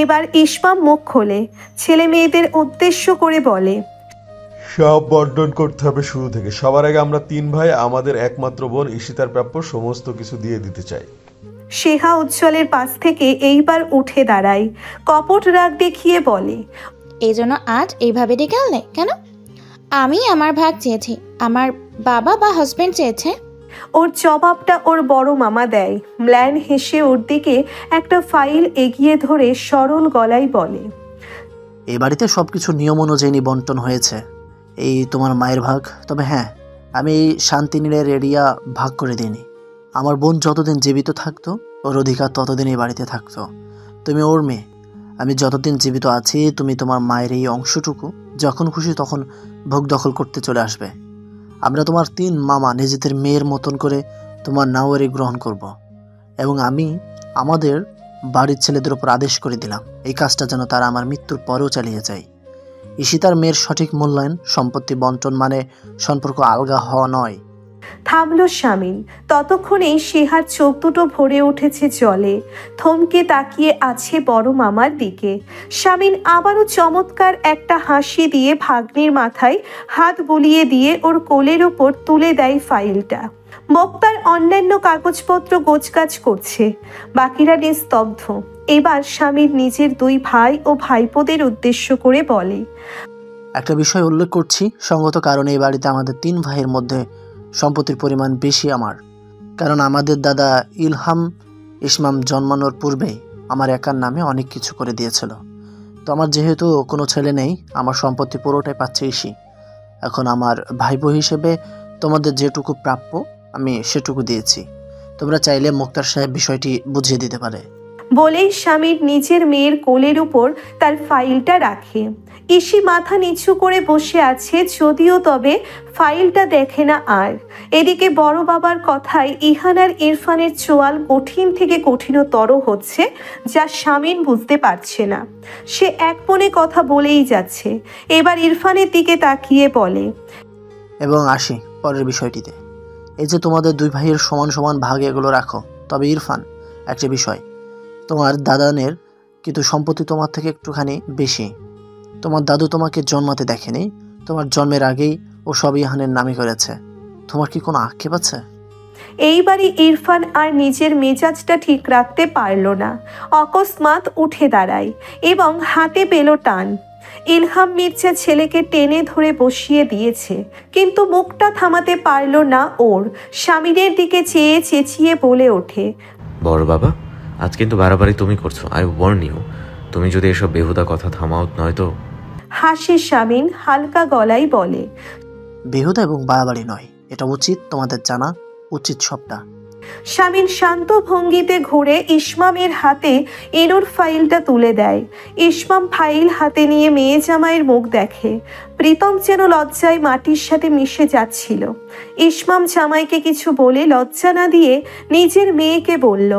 এবার ইসমাম মুখ খোলে, ছেলে মেয়েদের উদ্দেশ্য করে বলে, সব বন্টন করতে হবে শুরু থেকে। সবার আগে আমরা 3 ভাই আমাদের একমাত্র বোন ঈশিতার প্রাপ্য সমস্ত কিছু দিয়ে দিতে চাই। শেহা উজ্জ্বলের পাশ থেকে এইবার উঠে দাঁড়ায়, কপট রাগ দেখিয়ে বলে, এই জন্য আজ এইভাবে ডেকে আনলে কেন? আমি আমার ভাগ চেয়েছি, আমার বাবা বা হাজবেন্ড চেয়েছে। ওর জবাবটা ওর বড় মামা দেয়। ম্ল্যান হেসে ওর দিকে একটা ফাইল এগিয়ে ধরে সরল গলায় বলে, এই বাড়িতে সবকিছু নিয়ম অনুযায়ী বন্টন হয়েছে। এই তোমার মায়ের ভাগ। তবে হ্যাঁ, আমি এই শান্তিনীলের এরিয়া ভাগ করে দিইনি। আমার বোন যতদিন জীবিত থাকতো ওর অধিকার ততদিন এই বাড়িতে থাকতো। তুমি ওর মেয়ে, আমি যতদিন জীবিত আছি তুমি তোমার মায়ের এই অংশটুকু যখন খুশি তখন ভোগ দখল করতে চলে আসবে। আমরা তোমার 3 মামা নিজেদের মেয়ের মতন করে তোমার নাওয়ারি গ্রহণ করব। এবং আমি আমাদের বাড়ির ছেলেদের উপর আদেশ করে দিলাম এই কাজটা যেন তারা আমার মৃত্যুর পরেও চালিয়ে যায়। ঈশিতার মেয়ের সঠিক মূল্যায়ন, সম্পত্তি বন্টন মানে সম্পর্ক আলগা হওয়া নয়। থামলো শামিন। ততক্ষণেই শেহার চোখ দুটো ভরে উঠেছে জলে। থমকে তাকিয়ে আছে বড় মামার দিকে। শামিন আবারও চমৎকার একটা হাসি দিয়ে ভাগ্নির মাথায় হাত বুলিয়ে দিয়ে ওর কোলের ওপর তুলে দেয় ফাইলটা। মোক্তার অন্যান্য কাগজপত্র গোছগাছ করছে। বাকিরা নিস্তব্ধ। এবার স্বামীর নিজের 2 ভাই ও ভাইপোদের উদ্দেশ্য করে বলে, একটা বিষয় উল্লেখ করছি, সঙ্গত কারণে এই বাড়িতে আমাদের 3 ভাইয়ের মধ্যে সম্পত্তির পরিমাণ বেশি আমার। কারণ আমাদের দাদা ইলহাম ইসমাম জন্মানোর পূর্বেই আমার একার নামে অনেক কিছু করে দিয়েছিল। তো আমার যেহেতু কোনো ছেলে নেই, আমার সম্পত্তি পুরোটাই পাচ্ছে ইসি। এখন আমার ভাইপো হিসেবে তোমাদের যেটুকু প্রাপ্য আমি সেটুকু দিয়েছি। তোমরা চাইলে মুক্তার সাহেব বিষয়টি বুঝিয়ে দিতে পারে। বলেই স্বামীর নিজের মেয়ের কোলের উপর তার ফাইলটা রাখে। ইসি মাথা নিচু করে বসে আছে, যদিও তবে ফাইলটা দেখে না আর। এদিকে বড় বাবার কথায় ইহান আর ইরফানের চোয়াল কঠিন থেকে কঠিনতর হচ্ছে, যা শামীম বুঝতে পারছে না। সে এক মনে কথা বলেই যাচ্ছে। এবার ইরফানের দিকে তাকিয়ে বলে, এবং আসি পরের বিষয়টিতে। এই যে তোমাদের দুই ভাইয়ের সমান সমান ভাগ, এগুলো রাখো। তবে ইরফান, একটা বিষয়, তোমার দাদানের কিন্তু সম্পত্তি তোমার থেকে একটুখানি বেশি। তোমার দাদু তোমাকে জন্মাতে দেখেনি, তোমার জন্মের আগেই ও সব ইহানের নামই করেছে। তোমার কি কোনো আক্ষেপ আছে? এইবারই ইরফান আর নিজের মেজাজটা ঠিক রাখতে পারল না। অকস্মাৎ উঠে দাঁড়ায় এবং হাতে পেল টান। ইলহাম মির্জা ছেলেকে টেনে ধরে বসিয়ে দিয়েছে, কিন্তু মুখটা থামাতে পারল না ওর। স্বামীনের দিকে চেয়ে চেঁচিয়ে বলে ওঠে, বড় বাবা, আজ কিন্তু বাড়াবাড়ি তুমি করছো। আই ওয়ার্ন ইউ, তুমি যদি এসব বেহুদা কথা থামাও, নয়তো। হাসে স্বামীন হালকা গলায় বলে, বেহুদা এবং বাড়াবাড়ি নয়, এটা উচিত, তোমাদের জানা উচিত সবটা। স্বামীন শান্ত ভঙ্গিতে ঘুরে ইসমামের হাতে এনুর ফাইলটা তুলে দেয়। ইসমাম ফাইল হাতে নিয়ে মেয়ে জামাইয়ের মুখ দেখে। প্রীতম যেন লজ্জায় মাটির সাথে মিশে যাচ্ছিল। ইসমাম জামাইকে কিছু বলে লজ্জা না দিয়ে নিজের মেয়েকে বলল,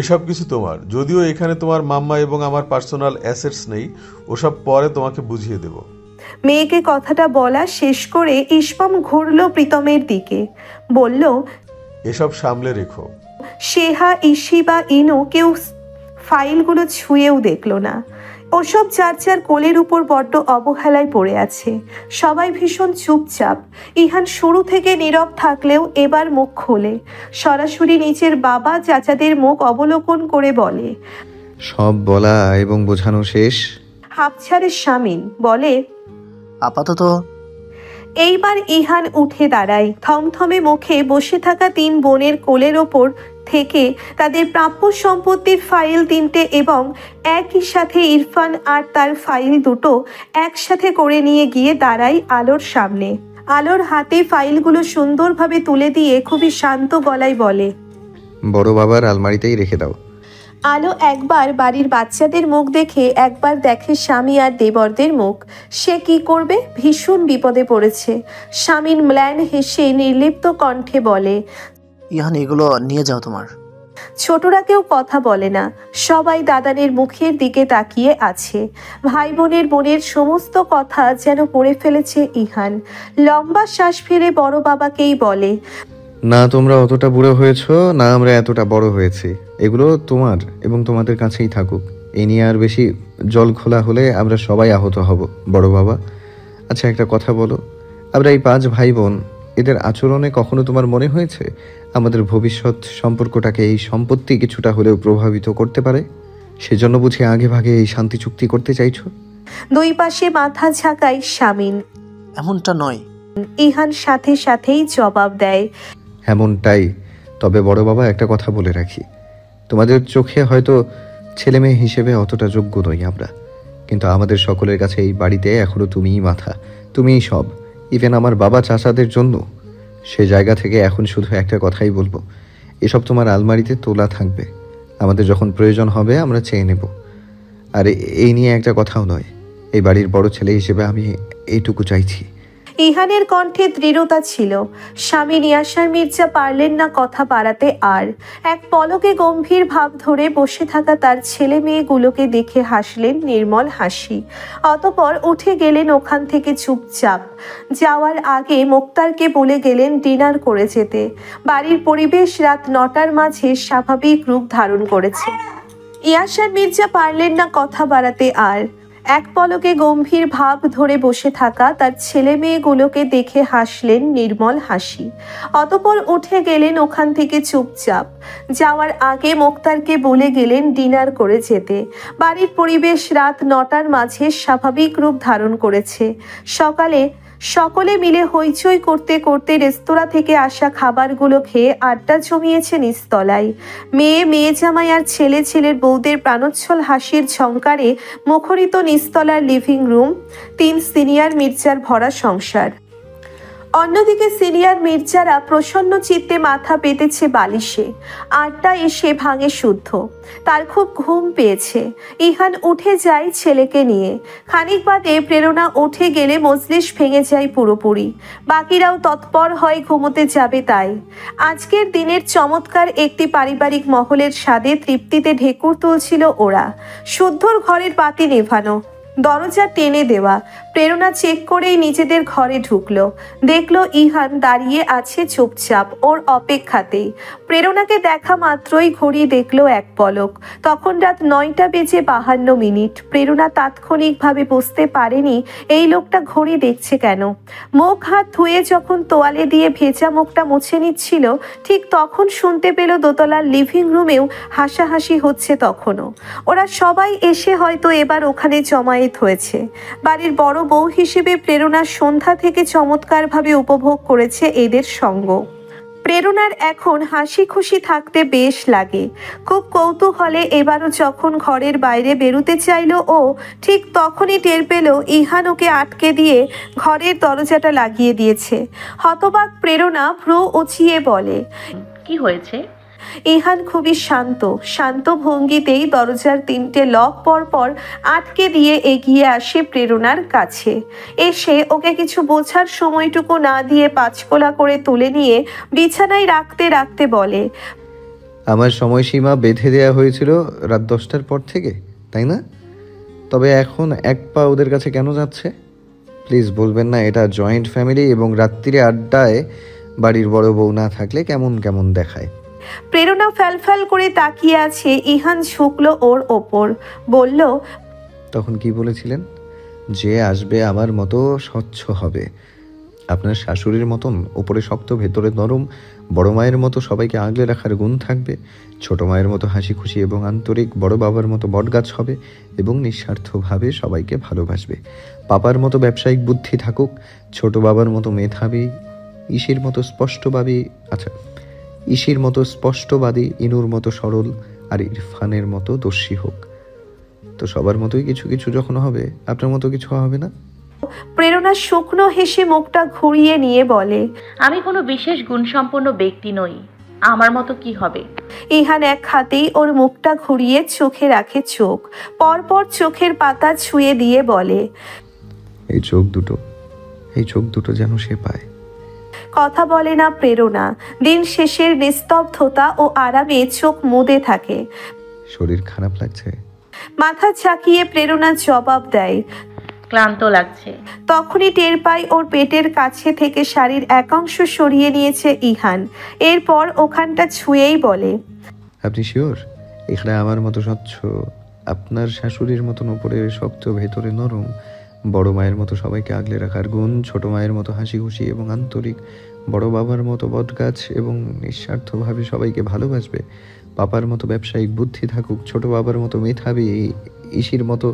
এসব কিছু তোমার, যদিও এখানে তোমার মাম্মা এবং আমার পার্সোনাল অ্যাসেটস নেই, ওসব পরে তোমাকে বুঝিয়ে দেব। মেয়েকে কথাটা বলা শেষ করে ইসমাম ঘুরল প্রীতমের দিকে, বলল, এসব সামলে রেখো। শেহা, ইসি বা ইনু কেউ ফাইলগুলো ছুঁয়েও দেখল না। ওসব যার যার কোলের উপর বড্ড অবহেলায় পড়ে আছে। সবাই ভীষণ চুপচাপ। ইহান শুরু থেকে নীরব থাকলেও এবার মুখ খোলে। সরাসরি নিজের বাবা চাচাদের মুখ অবলোকন করে বলে, সব বলা এবং বোঝানো শেষ। হাফছাড়ের স্বামীন বলে, আপাতত। এইবার ইহান উঠে দাঁড়ায়। থমথমে মুখে বসে থাকা তিন বোনের কোলের ওপর থেকে তাদের প্রাপ্য সম্পত্তির ফাইল তিনটে এবং একই সাথে ইরফান আর তার ফাইল দুটো একসাথে করে নিয়ে গিয়ে দাঁড়ায় আলোর সামনে। আলোর হাতে ফাইলগুলো সুন্দরভাবে তুলে দিয়ে খুবই শান্ত গলায় বলে, বড় বাবার আলমারিতেই রেখে দাও। আলো একবার বাড়ির বাচ্চাদের মুখ দেখে, একবার দেখে স্বামী আর দেবরদের মুখ। সে কি করবে? ভীষণ বিপদে পড়েছে। স্বামীর ম্লান হেসে নির্লিপ্ত কণ্ঠে বলে, ইহান, এগুলো নিয়ে যাও তোমার। ছোটরা কেউ কথা বলে না। সবাই দাদানের মুখের দিকে তাকিয়ে আছে। ভাই বোনের মনের সমস্ত কথা যেন পড়ে ফেলেছে ইহান। লম্বা শ্বাস ফেলে বড় বাবাকেই বলে, না তোমরা অতটা বুড়ো হয়েছো, না আমরা এতটা বড় হয়েছি। এগুলো তোমার এবং তোমাদের কাছেই থাকুক। এই নিয়ে আর বেশি জল খোলা হলে আমরা সবাই আহত হব। বড় বাবা, আচ্ছা একটা কথা বলো, আমরা এই 5 ভাই বোন, এদের আচরণে কখনো তোমার মনে হয়েছে আমাদের ভবিষ্যৎ সম্পর্কটাকে এই সম্পত্তি কিছুটা হলেও প্রভাবিত করতে পারে? সেজন্য বুঝি আগে ভাগে এই শান্তি চুক্তি করতে চাইছো? দুই পাশে মাথা ঝাঁকায় স্বামীন। এমনটা নয়। ইহান সাথে সাথেই জবাব দেয়, এমনটাই। তবে বড় বাবা, একটা কথা বলে রাখি, তোমাদের চোখে হয়তো ছেলে মেয়ে হিসেবে অতটা যোগ্য নই আমরা, কিন্তু আমাদের সকলের কাছে এই বাড়িতে এখনো তুমিই মাথা, তুমিই সব। ইভেন আমার বাবা চাচাদের জন্য। সে জায়গা থেকে এখন শুধু একটা কথাই বলবো, এসব তোমার আলমারিতে তোলা থাকবে। আমাদের যখন প্রয়োজন হবে আমরা চেয়ে নেব। আর এই নিয়ে একটা কথাও নয়, এই বাড়ির বড় ছেলে হিসেবে আমি এইটুকু চাইছি। ইহানের কণ্ঠে দৃঢ়তা ছিল। স্বামী নিয়াসার মির্জা পারলেন না কথা বাড়াতে আর। এক পলকে গম্ভীর ভাব ধরে বসে থাকা তার ছেলে মেয়েগুলোকে দেখে হাসলেন নির্মল হাসি। অতপর উঠে গেলেন ওখান থেকে চুপচাপ। যাওয়ার আগে মোক্তারকে বলে গেলেন ডিনার করে যেতে। বাড়ির পরিবেশ রাত 9টার মাঝে স্বাভাবিক রূপ ধারণ করেছে। ইয়াসার মির্জা পারলেন না কথা বাড়াতে আর। এক পলকে গম্ভীর ভাব ধরে বসে থাকা তার ছেলে মেয়েগুলোকে দেখে হাসলেন নির্মল হাসি। অতপর উঠে গেলেন ওখান থেকে চুপচাপ। যাওয়ার আগে মোক্তারকে বলে গেলেন ডিনার করে যেতে। বাড়ির পরিবেশ রাত 9টার মাঝে স্বাভাবিক রূপ ধারণ করেছে। সকালে সকলে মিলে হইচই করতে করতে রেস্তোরাঁ থেকে আসা খাবারগুলো খেয়ে আড্ডা জমিয়েছে নিচতলায়। মেয়ে জামাই আর ছেলের বউদের প্রাণোচ্ছল হাসির ঝংকারে মুখরিত নিচতলার লিভিং রুম। 3 সিনিয়র মির্জার ভরা সংসার। অন্যদিকে সিনিয়র মির্জারা প্রসন্ন চিত্তে মাথা পেতেছে বালিশে। আড্ডা এসে ভাঙে শুদ্ধ। তার খুব ঘুম পেয়েছে। ইহান উঠে যায় ছেলেকে নিয়ে। খানিক বাদে প্রেরণা উঠে গেলে মজলিস ভেঙে যায় পুরোপুরি। বাকিরাও তৎপর হয় ঘুমোতে যাবে তাই। আজকের দিনের চমৎকার একটি পারিবারিক মহলের স্বাদে তৃপ্তিতে ঢেকুর তুলছিল ওরা। শুদ্ধর ঘরের বাতি নেভানো, দরজা টেনে দেওয়া। প্রেরণা চেক করেই নিজেদের ঘরে ঢুকলো। দেখলো ইহান দাঁড়িয়ে আছে চুপচাপ ওর অপেক্ষাতেই। প্রেরণাকে দেখা মাত্রই ঘড়ি দেখলো এক পলক। তখন রাত 9:52। প্রেরণা তাৎক্ষণিকভাবে বুঝতে পারেনি এই লোকটা ঘড়ি দেখছে কেন। মুখ হাত ধুয়ে যখন তোয়ালে দিয়ে ভেজা মুখটা মুছে নিচ্ছিল, ঠিক তখন শুনতে পেল দোতলার লিভিং রুমেও হাসাহাসি হচ্ছে তখনও। ওরা সবাই এসে হয়তো এবার ওখানে জমায়েত হয়েছে। বাড়ির বড় বউ হিসেবে প্রেরণা সন্ধ্যা থেকে চমৎকারভাবে উপভোগ করেছে এদের সঙ্গ। প্রেরণার এখন হাসি খুশি থাকতে বেশ লাগে। খুব কৌতূহলে এবারও যখন ঘরের বাইরে বেরোতে চাইল ও, ঠিক তখনই টের পেল ইহান ওকে আটকে দিয়ে ঘরের দরজাটা লাগিয়ে দিয়েছে। হতবাক প্রেরণা ভ্রু উঁচিয়ে বলে, কি হয়েছে? ইহান খুবই শান্ত ভঙ্গিতেই দরজার 3টে লক পরপর আটকে দিয়ে এগিয়ে আসে প্রেরণার কাছে। এসে ওকে কিছু বোঝার সময়টুকু না দিয়ে পাঁচকোলা করে তুলে নিয়ে বিছানায় রাখতে রাখতে বলে, আমার সময়সীমা বেঁধে দেওয়া হয়েছিল রাত 10টার পর থেকে, তাই না? তবে এখন এক পা ওদের কাছে কেন যাচ্ছে? প্লিজ বলবেন না এটা জয়েন্ট ফ্যামিলি এবং রাত্রিরে আড্ডায় বাড়ির বড় বউ না থাকলে কেমন কেমন দেখায়। প্রেরণা ফ্যালফ্যাল করে তাকিয়ে আছে। ইহান ঝুঁকলো ওর ওপর, বলল, তখন কি বলেছিলেন? যে আসবে আমার মতো স্বচ্ছ হবে, আপনার শাশুড়ির মতন ওপরে শক্ত ভেতরে নরম, বড় মায়ের মতো সবাইকে আগলে রাখার গুণ থাকবে, ছোট মায়ের মতো হাসি খুশি এবং আন্তরিক, বড় বাবার মতো বটগাছ হবে এবং নিঃস্বার্থভাবে সবাইকে ভালোবাসবে। পাপার মতো ব্যবসায়িক বুদ্ধি থাকুক, ছোট বাবার মতো মেধাবী, ইসির মতো স্পষ্টবাদী, ইনুর মতো সরল, আর ইরফানের মতো দর্শী হোক। তো সবার মতোই কিছু কিছু যখন হবে, আপনার মতো কিছু হবে না? প্রেরণা শুকনো হেসে মুখটা ঘুরিয়ে নিয়ে বলে, আমি কোনো বিশেষ গুণসম্পন্ন ব্যক্তি নই, আমার মতো কি হবে? ইহান এক হাতেই ওর মুখটা ঘুরিয়ে চোখে রাখে চোখ, পরপর চোখের পাতা ছুঁয়ে দিয়ে বলে, এই চোখ দুটো যেন সে পায়। কথা বলে না প্রেরণা। দিন শেষের নিস্তব্ধতা ও আরামে চোখ মুদে থাকে। শরীর খারাপ লাগছে? মাথা ঝাঁকিয়ে প্রেরণা জবাব দেয়, ক্লান্ত লাগছে। তখনই টের পাই ওর পেটের কাছে থেকে শাড়ির এক অংশ সরিয়ে নিয়েছে ইহান। এরপর ওখানটা ছুঁয়েই বলে, আপনি শিওর এখানে আমার মতো স্বচ্ছ, আপনার শাশুড়ির মতন উপরে শক্ত ভেতরে নরম, বড় মায়ের মতো সবাইকে আগলে রাখার গুণ, ছোট মায়ের মতো হাসি খুশি এবং আন্তরিক, বড় বাবার মতো বটগাছ এবং নিঃস্বার্থভাবে সবাইকে ভালোবাসবে, পাপার মতো ব্যবসায়িক বুদ্ধি থাকুক, ছোট বাবার মতো মেধাবী, ইসির মতো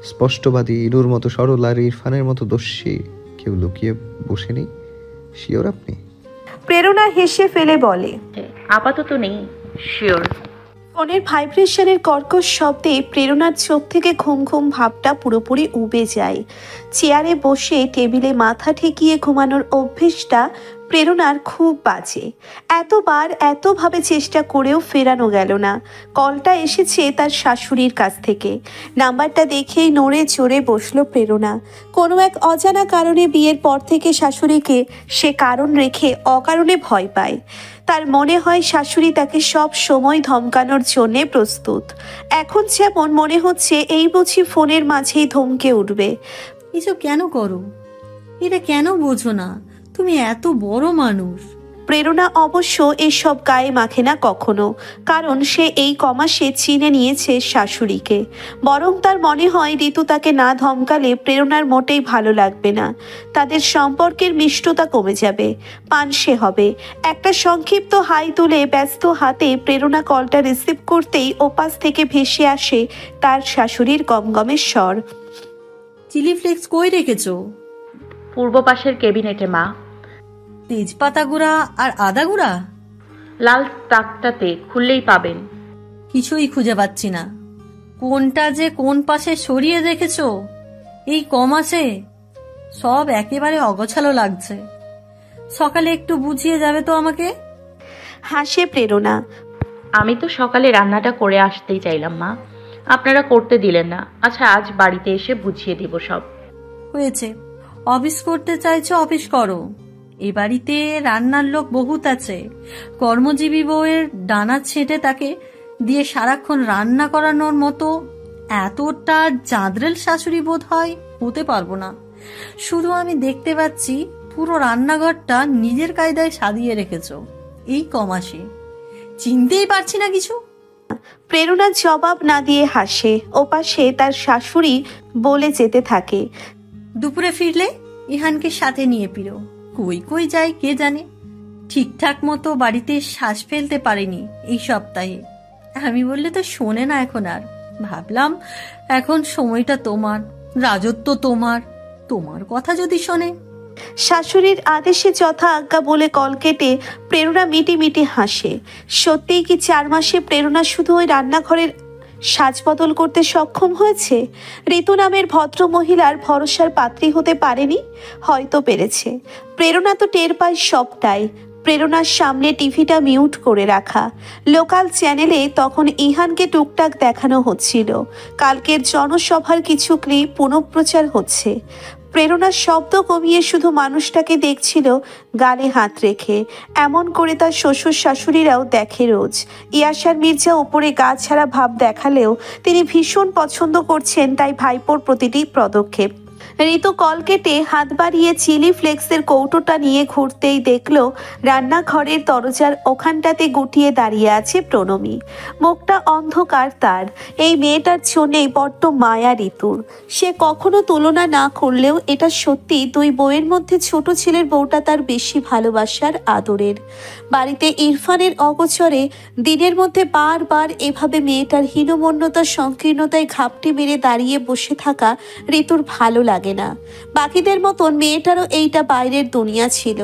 স্পষ্টবাদী, ইনুর মতো সরল, আর ইরফানের মতো দর্শী, কেউ লুকিয়ে বসে নেই? শিওর আপনি? প্রেরণা হেসে ফেলে বলে, আপাতত নেই, শিওর। ফোনের ভাইব্রেশনের কর্কশ শব্দে প্রেরণার চোখ থেকে ঘুম ঘুম ভাবটা পুরোপুরি উবে যায়। চেয়ারে বসে টেবিলে মাথা ঠেকিয়ে ঘুমানোর অভ্যেসটা প্রেরণার খুব বাজে। এতভাবে চেষ্টা করেও ফেরানো গেল না। কলটা এসেছে তার শাশুড়ির কাছ থেকে। নাম্বারটা দেখেই নড়ে চড়ে বসলো প্রেরণা। কোনো এক অজানা কারণে বিয়ের পর থেকে শাশুড়িকে সে কারণ রেখে অকারণে ভয় পায়। তার মনে হয় শাশুড়ি তাকে সব সময় ধমকানোর জন্যে প্রস্তুত। এখন যেমন মনে হচ্ছে এই বুঝি ফোনের মাঝেই ধমকে উঠবে। এসব কেন করো? এটা কেন বোঝো না? তুমি এত বড় মানুষ। প্রেরণা অবশ্য এসব গায়ে মাখে না কখনো, কারণ সে এই কমাসে চিনে নিয়েছে শাশুড়িকে। বরং তার মনে হয় ঋতু তাকে না ধমকালে প্রেরণার মোটেই ভালো লাগবে না। তাদের সম্পর্কের মিষ্টতা কমে যাবে, পানসে হবে। একটা সংক্ষিপ্ত হাই তুলে ব্যস্ত হাতে প্রেরণা কলটা রিসিভ করতেই ওপাশ থেকে ভেসে আসে তার শাশুড়ির গমগমের স্বর। চিলি ফ্লেক্স কই রেখেছো? পূর্ব পাশের ক্যাবিনেটে মা। তেজপাতা গুঁড়া আর আদা গুঁড়া? লাল তাকটাতে খুললেই পাবেন। কিছুই খুঁজে পাচ্ছি না। কোনটা যে কোন পাশে সরিয়ে রেখেছো? এই কমাসে সব একেবারে অগোছালো লাগছে। সকালে একটু বুঝিয়ে যাবে তো আমাকে? হাসে প্রেরণা। আমি তো সকালে রান্নাটা করে আসতেই চাইলাম মা, আপনারা করতে দিলেন না। আচ্ছা, আজ বাড়িতে এসে বুঝিয়ে দিব সব। হয়েছে, অফিস করতে চাইছো অফিস করো। এ বাড়িতে রান্নার লোক বহুত আছে। কর্মজীবী বউয়ের ডানা ছেঁটে তাকে দিয়ে সারাক্ষণ রান্না করানোর মতো এতটা চাঁদরেল শাশুড়ি বোধ হয় হতে পারবো না। শুধু আমি দেখতে পাচ্ছি পুরো রান্নাঘরটা নিজের কায়দায় সাজিয়ে রেখেছো এই কমাসে। চিনতেই পারছি না কিছু। প্রেরণা জবাব না দিয়ে হাসে। ওপাশে তার শাশুড়ি বলে যেতে থাকে, দুপুরে ফিরলে ইহানকে সাথে নিয়ে ফিরো। কই কই যায় কে জানে। ঠিকঠাক মতো বাড়িতে শ্বাস ফেলতে পারেনি এই সপ্তাহে। আমি বললে তো শোনে না এখন আর। ভাবলাম এখন সময়টা তোমার, রাজত্ব তোমার, তোমার কথা যদি শোনে। শাশুড়ির আদেশে যথা আজ্ঞা বলে কল কেটে প্রেরণা মিটি মিটি হাসে। সত্যিই কি 4 মাসে প্রেরণা শুধু ওই রান্নাঘরের সাজ বদল করতে সক্ষম হয়েছে? ঋতু নামের ভদ্র মহিলার ভরসার পাত্রী হতে পারেনি? হয়তো পেরেছে। প্রেরণা তো টের পায় সবটাই। প্রেরণার সামনে টিভিটা মিউট করে রাখা। লোকাল চ্যানেলে তখন ইহানকে টুকটাক দেখানো হচ্ছিল। কালকের জনসভার কিছু ক্লিপ পুনঃপ্রচার হচ্ছে। প্রেরণার শব্দ কমিয়ে শুধু মানুষটাকে দেখছিল গালে হাত রেখে। এমন করে তার শ্বশুর শাশুড়িরাও দেখে রোজ। ইয়াসার মির্জা ওপরে গা ছাড়া ভাব দেখালেও তিনি ভীষণ পছন্দ করছেন তাই ভাইপোর প্রতিটি পদক্ষেপ। ঋতু কল কেটে হাত বাড়িয়ে চিলি ফ্লেক্সের কৌটোটা নিয়ে ঘুরতেই দেখল রান্নাঘরের দরজার ওখানটাতে গুটিয়ে দাঁড়িয়ে আছে প্রণমী। মুখটা অন্ধকার তার। এই মেয়েটার জন্যেই বড্ড মায়া ঋতুর। সে কখনো তুলনা না করলেও এটা সত্যি দুই বউয়ের মধ্যে ছোট ছেলের বউটা তার বেশি ভালোবাসার আদরের। বাড়িতে ইরফানের অগোচরে দিনের মধ্যে বারবার এভাবে মেয়েটার হীনমন্যতা সংকীর্ণতায় ঘাপটি মেরে দাঁড়িয়ে বসে থাকা ঋতুর ভালো লাগে না। বাকিদের মতন মেয়েটারও এইটা বাইরের দুনিয়া ছিল,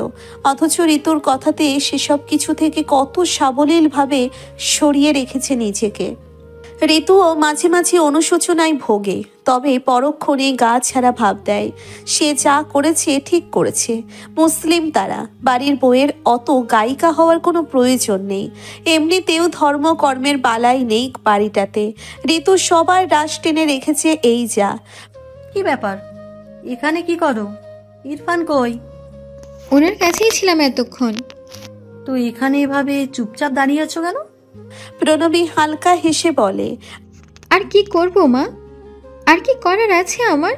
অথচ ঋতুর কথাতে সেসব কিছু থেকে কত সাবলীলভাবে সরিয়ে রেখেছে নিজেকে। ঋতুও মাঝে মাঝে অনুশোচনায় ভোগে, তবে পরক্ষণে গা ছাড়া ভাব দেয়। সে যা করেছে ঠিক করেছে। মুসলিম তারা, বাড়ির বউয়ের অত গায়িকা হওয়ার কোনো প্রয়োজন নেই। এমনিতেও ধর্মকর্মের বালাই নেই বাড়িটাতে। ঋতু সবার রাশ টেনে রেখেছে এই যা। কি ব্যাপার, এখানে কি করো? ইরফান কই? ওনার কাছেই ছিলাম এতক্ষণ। তো এখানে এভাবে চুপচাপ দাঁড়িয়ে আছো কেন? প্রণবী হালকা হেসে বলে, আর কি করব মা, আর কি করার আছে আমার?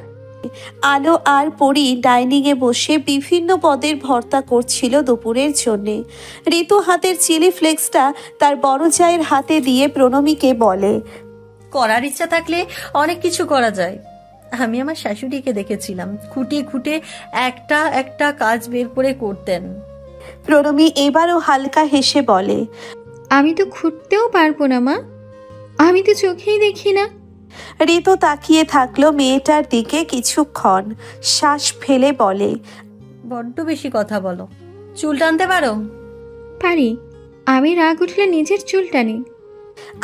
আলো আর পরি ডাইনিংয়ে বসে বিভিন্ন পদের ভর্তা করছিল দুপুরের জন্যে। ঋতু হাতের চিলি ফ্লেক্সটা তার বড় জায়ের হাতে দিয়ে প্রণমীকে বলে, করার ইচ্ছা থাকলে অনেক কিছু করা যায়। আমি আমার শাশুড়িকে দেখেছিলাম খুঁটিয়ে খুঁটে একটা একটা কাজ বের করে করতেন। প্রণমী এবারও হালকা হেসে বলে, আমি তো খুঁটতেও পারবো না মা, আমি তো চোখেই দেখি না। ঋতু তাকিয়ে থাকলো মেয়েটার দিকে কিছুক্ষণ, শ্বাস ফেলে বলে, বড্ড বেশি কথা বলো। চুল টানতে পারো? পারি, আমি রাগ উঠলে নিজের চুল টানি।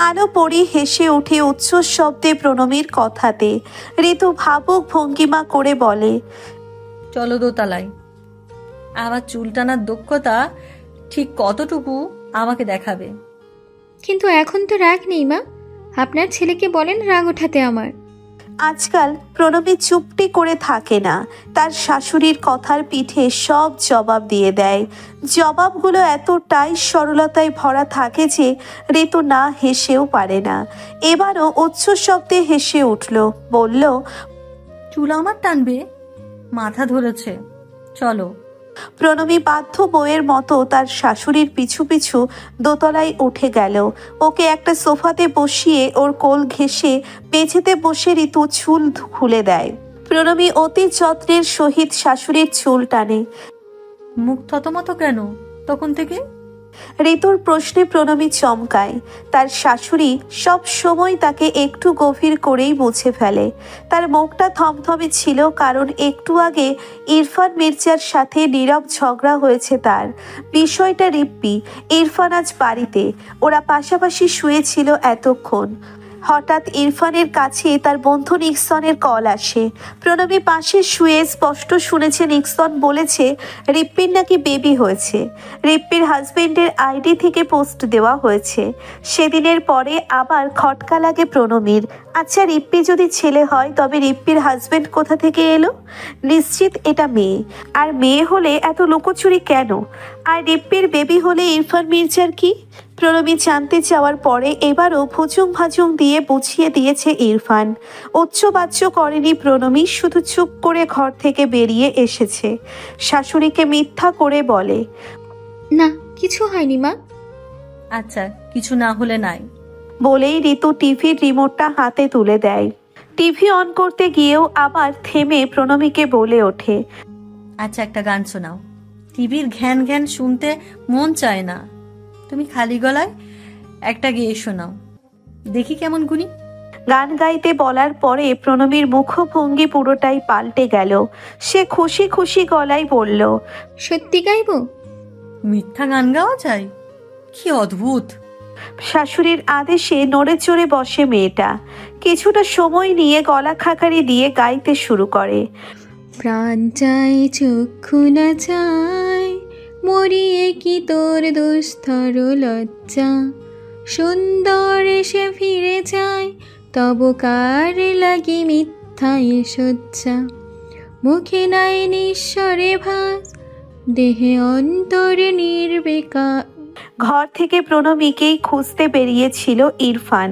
আলো পরি হেসে উঠে উচ্চ শব্দে প্রণমীর কথাতে। ঋতু ভাবুক ভঙ্গিমা করে বলে, চলো দোতলায়। আমার চুল টানার দক্ষতা ঠিক কতটুকু আমাকে দেখাবে। কিন্তু এখন তো রাগ নেই মা, আপনার ছেলেকে বলেন রাগ ওঠাতে আমার। আজকাল প্রণবী চুপটি করে থাকে না, তার শাশুড়ির কথার পিঠে সব জবাব দিয়ে দেয়। জবাবগুলো এতটাই সরলতায় ভরা থাকে যে ঋতু না হেসেও পারে না। এবারও উচ্চ শব্দে হেসে উঠল, বলল, চুল আমার টানবে? মাথা ধরেছে, চলো। প্রণবী বাধ্য বউয়ের মতো তার শাশুড়ির পিছু পিছু দোতলায় উঠে গেল। ওকে একটা সোফাতে বসিয়ে ওর কোল ঘেঁষে মেঝেতে বসে ঋতু চুল খুলে দেয়। প্রণবী অতি যত্নের সহিত শাশুড়ির চুল টানে। মুখ থতমত কেন তখন থেকে? ঋতুর প্রশ্নে প্রণবী চমকায়। তার শাশুড়ি সব সময় তাকে একটু গভীর করেই বুঝে ফেলে। তার মুখটা থমথমে ছিল কারণ একটু আগে ইরফান মির্জার সাথে নীরব ঝগড়া হয়েছে তার। বিষয়টা রিপ্পি। ইরফান আজ বাড়িতে, ওরা পাশাপাশি শুয়েছিল এতক্ষণ। হঠাৎ ইরফানের কাছে তার বন্ধু নিক্সনের কল আসে। প্রণবী পাশে শুয়ে স্পষ্ট শুনেছে নিক্সন বলেছে রিপ্পির নাকি বেবি হয়েছে। রিপ্পির হাজবেন্ডের আইডি থেকে পোস্ট দেওয়া হয়েছে। সেদিনের পরে আবার খটকা লাগে প্রণবীর। আচ্ছা, রিপ্পি যদি ছেলে হয় তবে রিপ্পির হাজবেন্ড কোথা থেকে এলো? নিশ্চিত এটা মেয়ে। আর মেয়ে হলে এত লুকোচুরি কেন? আর রিপ্পির বেবি হলে ইরফান মির্জার কি? প্রণবী জানতে চাওয়ার পরে এবারও ভুজুং ভাজুং দিয়ে বুঝিয়ে দিয়েছে ইরফান। উচ্চবাচ্য করেনি প্রণবী, শুধু চুপ করে ঘর থেকে বেরিয়ে এসেছে। শাশুড়িকে মিথ্যা করে বলে, না কিছু হয়নি মা। আচ্ছা, কিছু না হলে নাই বলেই ঋতু টিভির রিমোটটা হাতে তুলে দেয়। টিভি অন করতে গিয়েও আবার থেমে প্রণবীকে বলে ওঠে, আচ্ছা একটা গান শোনাও। টিভির ঘ্যান ঘ্যান শুনতে মন চায় না, তুমি খালি গলায় একটা গেয়ে শোনাও, দেখি কেমন গুনি। গান গাইতে বলার পরে প্রণবীর মুখভঙ্গি পুরোটাই পাল্টে গেল। সে খুশি খুশি গলায় বলল, সত্যি গাইবো? মিথ্যা গান গাওয়া যায়? কি অদ্ভুত। শাশুড়ির আদেশে নড়ে চড়ে বসে মেয়েটা। কিছুটা সময় নিয়ে গলা খাকারি দিয়ে গাইতে শুরু করে, প্রাণ চাই চক্ষু না চাই, মরিয়ে কি তোর দুস্তর লজ্জা, সুন্দর এসে ফিরে যায়, তব কার লাগি মিথ্যা এ সজ্জা, মুখে নাই নিঃস্বরে ভাস, দেহে অন্তরে নির্বিকার। ঘর থেকে প্রণবীকেই খুঁজতে বেরিয়েছিল ইরফান।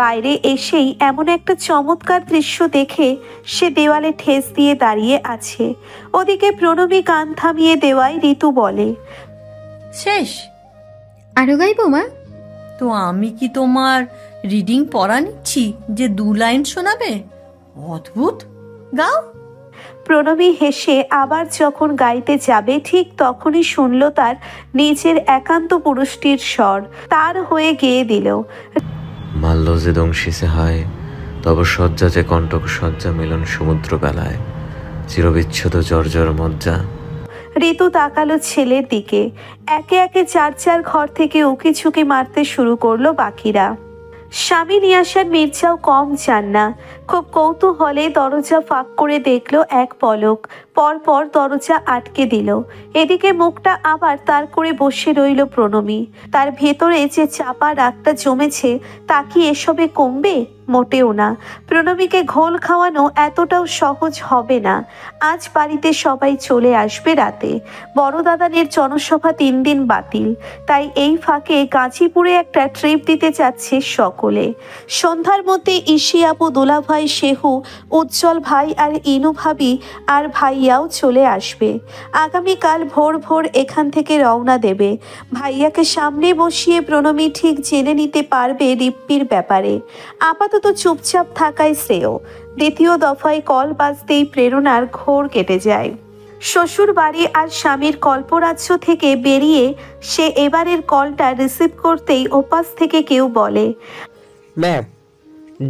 বাইরে এসেই এমন একটা চমৎকার দৃশ্য দেখে সে দেওয়ালে ঠেস দিয়ে দাঁড়িয়ে আছে। ওদিকে প্রণবী কান থামিয়ে দেওয়ায় ঋতু বলে, শেষ? আরো গাইবো মা? তো আমি কি তোমার রিডিং পড়া নিচ্ছি যে 2 লাইন শোনাবে? অদ্ভুত, গাও। প্রণবী হেসে আবার যখন গাইতে যাবে ঠিক তখনই শুনল তার নিজের একান্ত পুরুষটির স্বর। তার হয়ে গেয়ে দিল, মাল্য যে দংশিসে হয়, তব শয্যা যে কণ্টক শয্যা মিলন সমুদ্র বেলায়, চিরবিচ্ছুত জর্জর মজ্জা। ঋতু তাকালো ছেলের দিকে। একে একে চার চার ঘর থেকে উকি ঝুঁকি মারতে শুরু করলো বাকিরা। স্বামী নিয়াসার মির্জাও কম চান না। খুব কৌতূহলে দরজা ফাঁক করে দেখলো এক পলক, পরপর দরজা আটকে দিল। এদিকে মুখটা আবার তার করে বসে রইল প্রণবী। তার ভেতরে যে চাপা রাগটা জমেছে তা কি এসবে কমবে? মোটেও না। প্রণবীকে ঘোল খাওয়ানো এতটাও সহজ হবে না। আজ বাড়িতে সবাই চলে আসবে রাতে। বড় দাদানের জনসভা 3 দিন বাতিল, তাই এই ফাঁকে গাজীপুরে একটা ট্রিপ দিতে যাচ্ছে সকলে। সন্ধ্যার মধ্যে ইসি আপু, দুলাভাই, শেহু, উজ্জ্বল ভাই আর ইনু ভাবি আর ভাইয়াও চলে আসবে। আগামীকাল ভোর ভোর এখান থেকে রওনা দেবে। ভাইয়াকে সামনে বসিয়ে প্রণবী ঠিক জেনে নিতে পারবে রিপ্পির ব্যাপারে। আপাতত চুপচাপ থাকাই শ্রেয়। দ্বিতীয় দফায় কল বাজতেই প্রেরণার ঘোর কেটে যায়। শ্বশুর বাড়ি আর স্বামীর কল্পরাজ্য থেকে বেরিয়ে সে এবারের কলটা রিসিভ করতেই ওপাশ থেকে কেউ বলে, ম্যাম,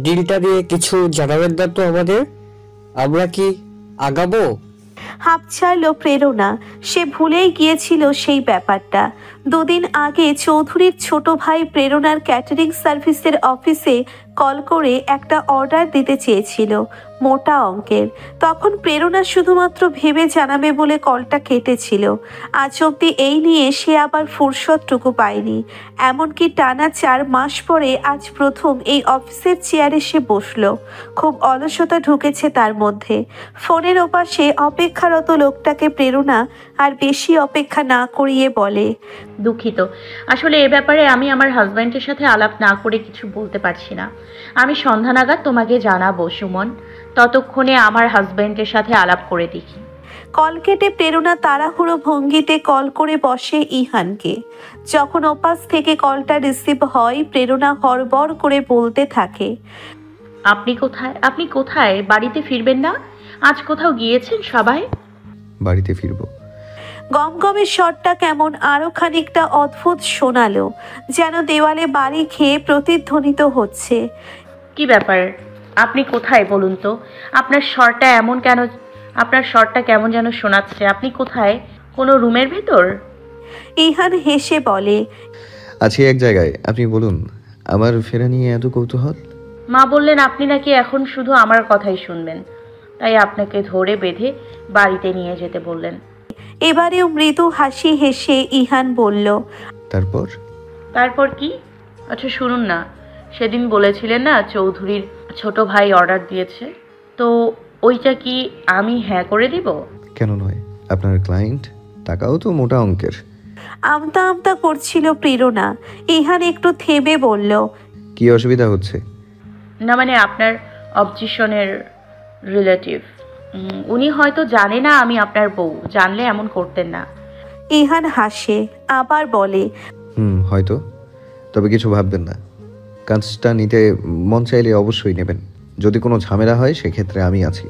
ডিলটা দিয়ে কিছু জানাবেন না তো আমাদের? আমরা কি আগাবো? হাঁপ ছাড়লো প্রেরণা। সে ভুলেই গিয়েছিল সেই ব্যাপারটা। 2 দিন আগে চৌধুরীর ছোট ভাই প্রেরণার ক্যাটারিং সার্ভিসের অফিসে কল করে একটা অর্ডার দিতে চেয়েছিল মোটা অঙ্কের। তখন প্রেরণা শুধুমাত্র ভেবে জানাবে বলে কলটা কেটেছিল। আজ অব্দি এই নিয়ে সে আবার ফুরসতটুকু পায়নি। এমনকি টানা 4 মাস পরে আজ প্রথম এই অফিসের চেয়ারে সে বসলো। খুব অলসতা ঢুকেছে তার মধ্যে। ফোনের ওপাশে অপেক্ষারত লোকটাকে প্রেরণা আর বেশি অপেক্ষা না করিয়ে বলে, দুঃখিত, আসলে এ ব্যাপারে আমি আমার হাজব্যান্ডের সাথে আলাপ না করে কিছু বলতে পারছি না। আমি সন্ধ্যা নাগাদ তোমাকে জানাবো সুমন, ততক্ষণে আমার হাজব্যান্ডের সাথে আলাপ করে দেখি। কল কেটে প্রেরণা তাড়াহুড়ো ভঙ্গিতে কল করে বসে ইহানকে। যখন ওপাশ থেকে কলটা রিসিভ হয় প্রেরণা হড়বড় করে বলতে থাকে, আপনি কোথায়? আপনি কোথায়? বাড়িতে ফিরবেন না? আজ কোথাও গিয়েছেন সবাই? বাড়িতে ফিরবো। গমগমের স্বরটা কেমন আরো খানিকটা অদ্ভুত শোনালো, যেন দেওয়ালে বাড়ি খেয়ে প্রতিধ্বনিত হচ্ছে। কি ব্যাপার? আপনি কোথায় বলুন তো? আপনার স্বরটা কেমন যেন শোনাচ্ছে। আপনি কোথায়? কোনো রুমের ভেতর? ইহান হেসে বলে, আছি এক জায়গায়। আপনি বলুন, আমার ফেরা নিয়ে এত কৌতূহল? মা বললেন আপনি নাকি এখন শুধু আমার কথাই শুনবেন, তাই আপনাকে ধরে বেঁধে বাড়িতে নিয়ে যেতে বললেন। এবারেও মৃদু হাসি হেসে ইহান বলল, তারপর কি? আচ্ছা শুনুন না, সেদিন বলেছিলেন না চৌধুরীর ছোট ভাই অর্ডার দিয়েছে, তো ওইটা কি আমি হ্যাঁ করে দিব? কেন নয়, আপনার ক্লায়েন্ট, টাকাও তো মোটা অঙ্কের। আমতা আমতা করছিল প্রেরণা। ইহান একটু থেমে বলল, কি অসুবিধা হচ্ছে? না মানে আপনার অবজেকশনের রিলেটিভ, উনি হয়তো জানে না আমি আপনার বউ, জানলে এমন করতেন না। ইহান হাসে, আবার বলে, হয়তো, তবে কিছু ভাববেন না, কাজটা নিতে মন চাইলে অবশ্যই নেবেন। যদি কোনো ঝামেলা হয় সেক্ষেত্রে আমি আছি।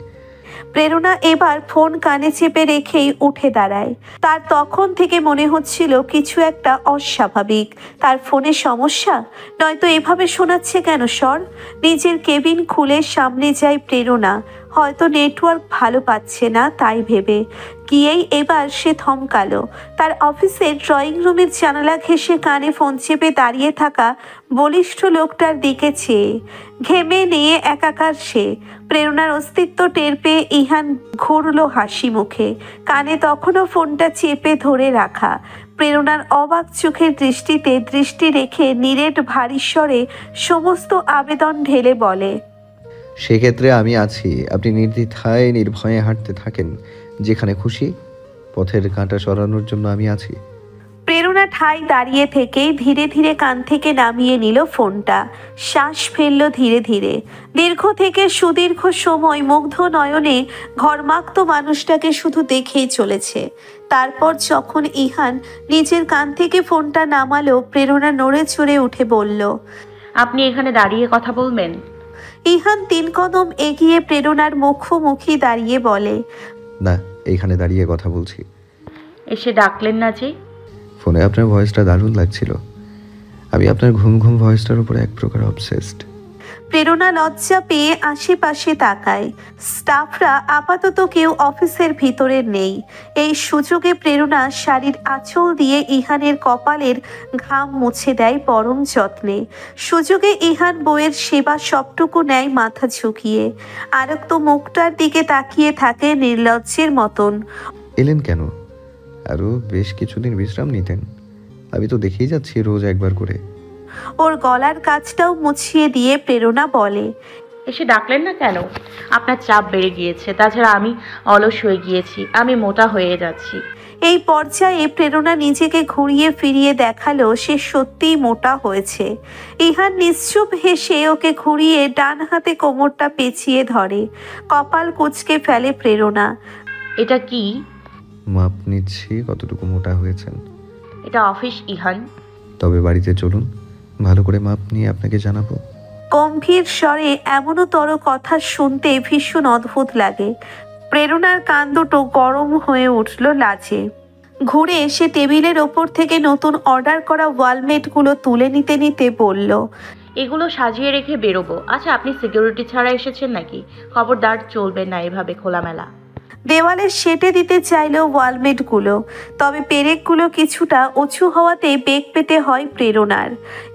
প্রেরণা এবার ফোন কানে চেপে রেখেই উঠে দাঁড়ায়। তার তখন থেকে মনে হচ্ছিল কিছু একটা অস্বাভাবিক। তার ফোনে সমস্যা, নয়তো এভাবে শোনাচ্ছে কেন স্বর? নিজের কেবিন খুলে সামনে যায় প্রেরণা। হয়তো নেটওয়ার্ক ভালো পাচ্ছে না তাই ভেবে গিয়েই এবার সে থমকালো। তার অফিসের ড্রয়িং রুমের জানালা ঘেঁষে কানে ফোন চেপে দাঁড়িয়ে থাকা বলিষ্ঠ লোকটার দিকে চেয়ে ঘেমে নিয়ে একাকার সে। প্রেরণার অস্তিত্ব টের পেয়ে ইহান ঘুরল হাসি মুখে, কানে তখনও ফোনটা চেপে ধরে রাখা। প্রেরণার অবাক চোখের দৃষ্টিতে দৃষ্টি রেখে নিরেট ভারী স্বরে সমস্ত আবেদন ঢেলে বলে, সেক্ষেত্রে আমি আছি। আপনি নির্দ্বিধায় নির্ভয়ে হাঁটতে থাকেন যেখানে খুশি, পথের কাঁটা সরানোর জন্য আমি আছি। প্রেরণা ঠাই দাঁড়িয়ে থেকে ধীরে ধীরে কান থেকে নামিয়ে নিল ফোনটা। শ্বাস ফেলল ধীরে ধীরে। দীর্ঘ থেকে সুদীর্ঘ সময় মুগ্ধ নয়নে ঘরমাক্ত মানুষটাকে শুধু দেখেই চলেছে। তারপর যখন ইহান নিজের কান থেকে ফোনটা নামালো, প্রেরণা নড়ে চড়ে উঠে বলল, আপনি এখানে দাঁড়িয়ে কথা বলবেন? ইহান 3 কদম এগিয়ে প্রেরণার মুখোমুখি দাঁড়িয়ে বলে, না, এইখানে দাঁড়িয়ে কথা বলছি। এসে ডাকলেন না যে? ফোনে আপনার ভয়েসটা দারুণ লাগছিল। আমি আপনার ঘুম ঘুম ভয়েসটার উপর এক প্রকার অবসেসড। প্রেরণা লজ্জা পেয়ে আশেপাশে তাকায়। স্টাফরা আপাতত কেউ অফিসের ভিতরে নেই। এই সুযোগে প্রেরণা শাড়ির আঁচল দিয়ে ইহানের কপালের ঘাম মুছে দেয় পরম যত্নে। সুযোগে ইহান বইয়ের সেবা সবটুকু নেয় মাথা ঝুঁকিয়ে। আরক্ত মুখটার দিকে তাকিয়ে থাকে নির্লজ্জের মতন। এলেন কেন? আরো বেশ কিছুদিন বিশ্রাম নিতেন। আমি তো দেখেই যাচ্ছি রোজ একবার করে। ওর গলার কাজটাও মুছিয়ে দিয়ে প্রেরণা বলে, এসে ডাকলেন না কেন? আপনার চাপ বেড়ে গিয়েছে, তাছাড়া আমি অলস হয়ে গিয়েছি, আমি মোটা হয়ে যাচ্ছি। এই পর্যায়ে প্রেরণা নিজেকে ঘুরিয়ে ফিরিয়ে দেখালো সে সত্যিই মোটা হয়েছে। ইহান নিশ্চুপ হেসে ওকে ঘুরিয়ে ডান হাতে কোমরটা পেঁচিয়ে ধরে। কপাল কুঁচকে ফেলে প্রেরণা। এটা কি? মাপ নিচ্ছি কতটুকু মোটা হয়েছেন। এটা অফিস ইহান। তবে বাড়িতে চলুন, ভালো করে মাপ নিয়ে আপনাকে জানাবো। গম্ভীর স্বরে এমনতর কথা শুনতে ভীষণ অদ্ভুত লাগে। প্রেরণার কান দুটো গরম হয়ে উঠল লাজে। ঘুরে এসে টেবিলের ওপর থেকে নতুন অর্ডার করা ওয়ালমেটগুলো তুলে নিতে নিতে বলল, এগুলো সাজিয়ে রেখে বেরোবো। আচ্ছা আপনি সিকিউরিটি ছাড়া এসেছেন নাকি? খবরদার চলবে না এভাবে খোলামেলা। দেওয়ালে সেটে দিতে চাইল ওয়ালমেটগুলো, তবে পেরেকগুলো কিছুটা উঁচু হওয়াতে বেগ পেতে হয় প্রেরণার।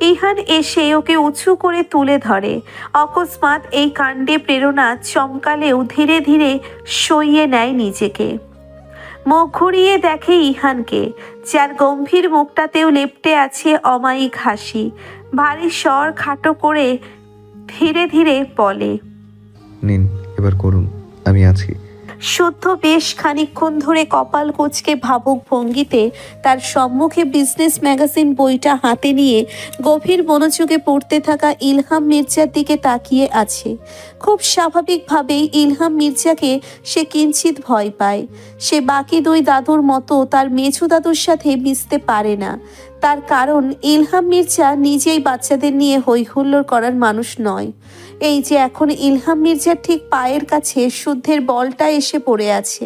ইহান এসে ওকে উঁচু করে তুলে ধরে। অকস্মাৎ এই কাণ্ডে প্রেরণা চমকালেও ধীরে ধীরে সইয়ে নেয় নিজেকে। মুখ ঘুরিয়ে দেখে ইহানকে, যার গম্ভীর মুখটাতেও লেপ্টে আছে অমায়িক হাসি। ভারী স্বর খাটো করে ধীরে ধীরে বলে, নিন, এবার করুন, আমি আছি। শুদ্ধ বেশ খানিকক্ষণ ধরে কপাল কুঁচকে ভাবুক ভঙ্গিতে তার সম্মুখে বিজনেস ম্যাগাজিন বইটা হাতে নিয়ে গভীর মনোযোগে পড়তে থাকা ইলহাম মির্জার দিকে তাকিয়ে আছে। খুব স্বাভাবিকভাবেই ইলহাম মির্জাকে সে কিঞ্চিত ভয় পায়। সে বাকি 2 দাদুর মতো তার মেঝো দাদুর সাথে মিশতে পারে না। তার কারণ ইলহাম মির্জা নিজেই বাচ্চাদের নিয়ে হৈহুল্লোড় করার মানুষ নয়। এই যে এখন ইলহাম মির্জার ঠিক পায়ের কাছে শুদ্ধের বলটা এসে পড়ে আছে।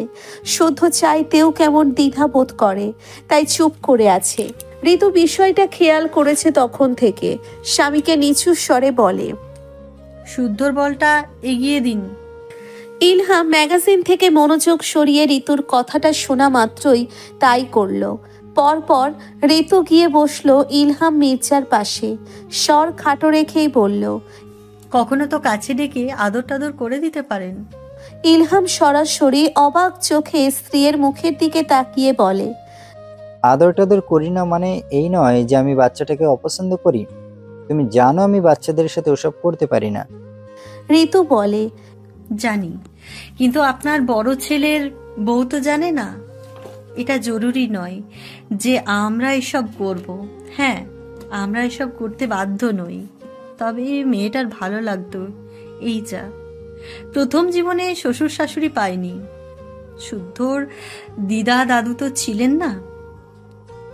শুদ্ধ চাইতেও কেমন দ্বিধা বোধ করে, তাই চুপ করে আছে। ঋতু বিষয়টা খেয়াল করেছে তখন থেকে। স্বামীকে নিচু স্বরে বলে, শুদ্ধর বলটা এগিয়ে দিন। ইলহাম ম্যাগাজিন থেকে মনোযোগ সরিয়ে ঋতুর কথাটা শোনা মাত্রই তাই করল। পরপর ঋতু গিয়ে বসলো ইলহাম মির্জার পাশে। স্বর খাটো রেখেই বলল, কখনো তো কাছে ডেকে আদর টাদর করে দিতে পারেন। ইলহাম সরাসরি অবাক চোখে স্ত্রীর মুখের দিকে তাকিয়ে বলে, আদর টাদর করি না মানে এই নয় যে আমি বাচ্চাটাকে অপছন্দ করি। তুমি জানো আমি বাচ্চাদের সাথে ওসব করতে পারি না। ঋতু বলে, জানি, কিন্তু আপনার বড় ছেলের বউ তো জানে না। এটা জরুরি নয় যে আমরা এসব করব। হ্যাঁ, আমরা এসব করতে বাধ্য নই, তবে মেয়েটার ভালো লাগতো, এই যা। প্রথম জীবনে শ্বশুর শাশুড়ি পায়নি, শুদ্ধর দিদা দাদু তো ছিলেন না।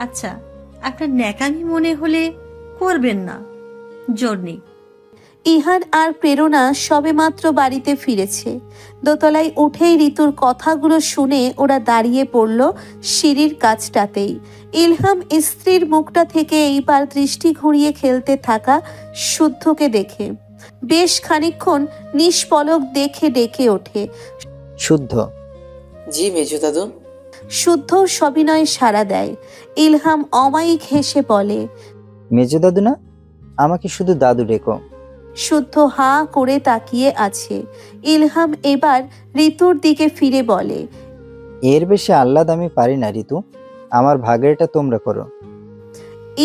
আচ্ছা, আপনার ন্যাকামি মনে হলে করবেন না, জোর নেই। ইহান আর প্রেরণা সবেমাত্র বাড়িতে ফিরেছে। দোতলায় উঠেই ঋতুর কথাগুলো শুনে ওরা দাঁড়িয়ে পড়ল সিঁড়ির কাছটাতেই। ইলহাম স্ত্রীর মুখটা থেকে এইবার দৃষ্টি ঘুরিয়ে খেলতে থাকা শুদ্ধকে দেখে বেশ খানিকক্ষণ নিষ্পলক দেখে ডেকে ওঠে, শুদ্ধ। জি মেজো দাদু। শুদ্ধ সবিনয়ে সাড়া দেয়। ইলহাম অমায়িক হেসে বলে, মেজো দাদু না, আমাকে শুধু দাদু ডেকো। শুদ্ধ হাঁ করে তাকিয়ে আছে। ইলহাম এবার ঋতুর দিকে ফিরে বলে, এর বেশি আহ্লাদ আমি পারি না ঋতু, আমার ভাগেরটা তোমরা করো।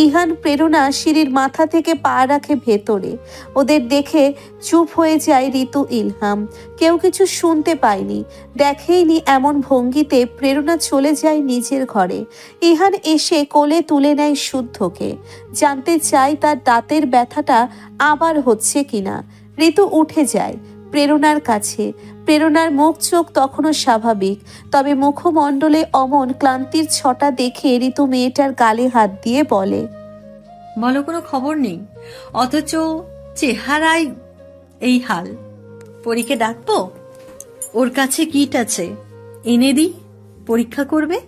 ইহান প্রেরণা সিঁড়ির মাথা থেকে পা রাখে ভেতরে। ওদের দেখে চুপ হয়ে যায় ঋতু ইলহাম। কেউ কিছু শুনতে পায়নি, দেখেইনি এমন ভঙ্গিতে প্রেরণা চলে যায় নিজের ঘরে। ইহান এসে কোলে তুলে নেয় শুদ্ধকে, জানতে চায় তার দাঁতের ব্যথাটা আবার হচ্ছে কিনা। ঋতু উঠে যায় প্রেরণার কাছে। প্রেরণার মুখ চোখ তখনও স্বাভাবিক, তবে মুখমণ্ডলে অমন ক্লান্তির ছটা দেখে ঋতু মেয়েটার গালে হাত দিয়ে বলে, বলো কোনো খবর নেই, অথচ চেহারায় এই হাল। পরীকে ডাকবো? ওর কাছে কিট আছে, এনে দিই, পরীক্ষা করবে।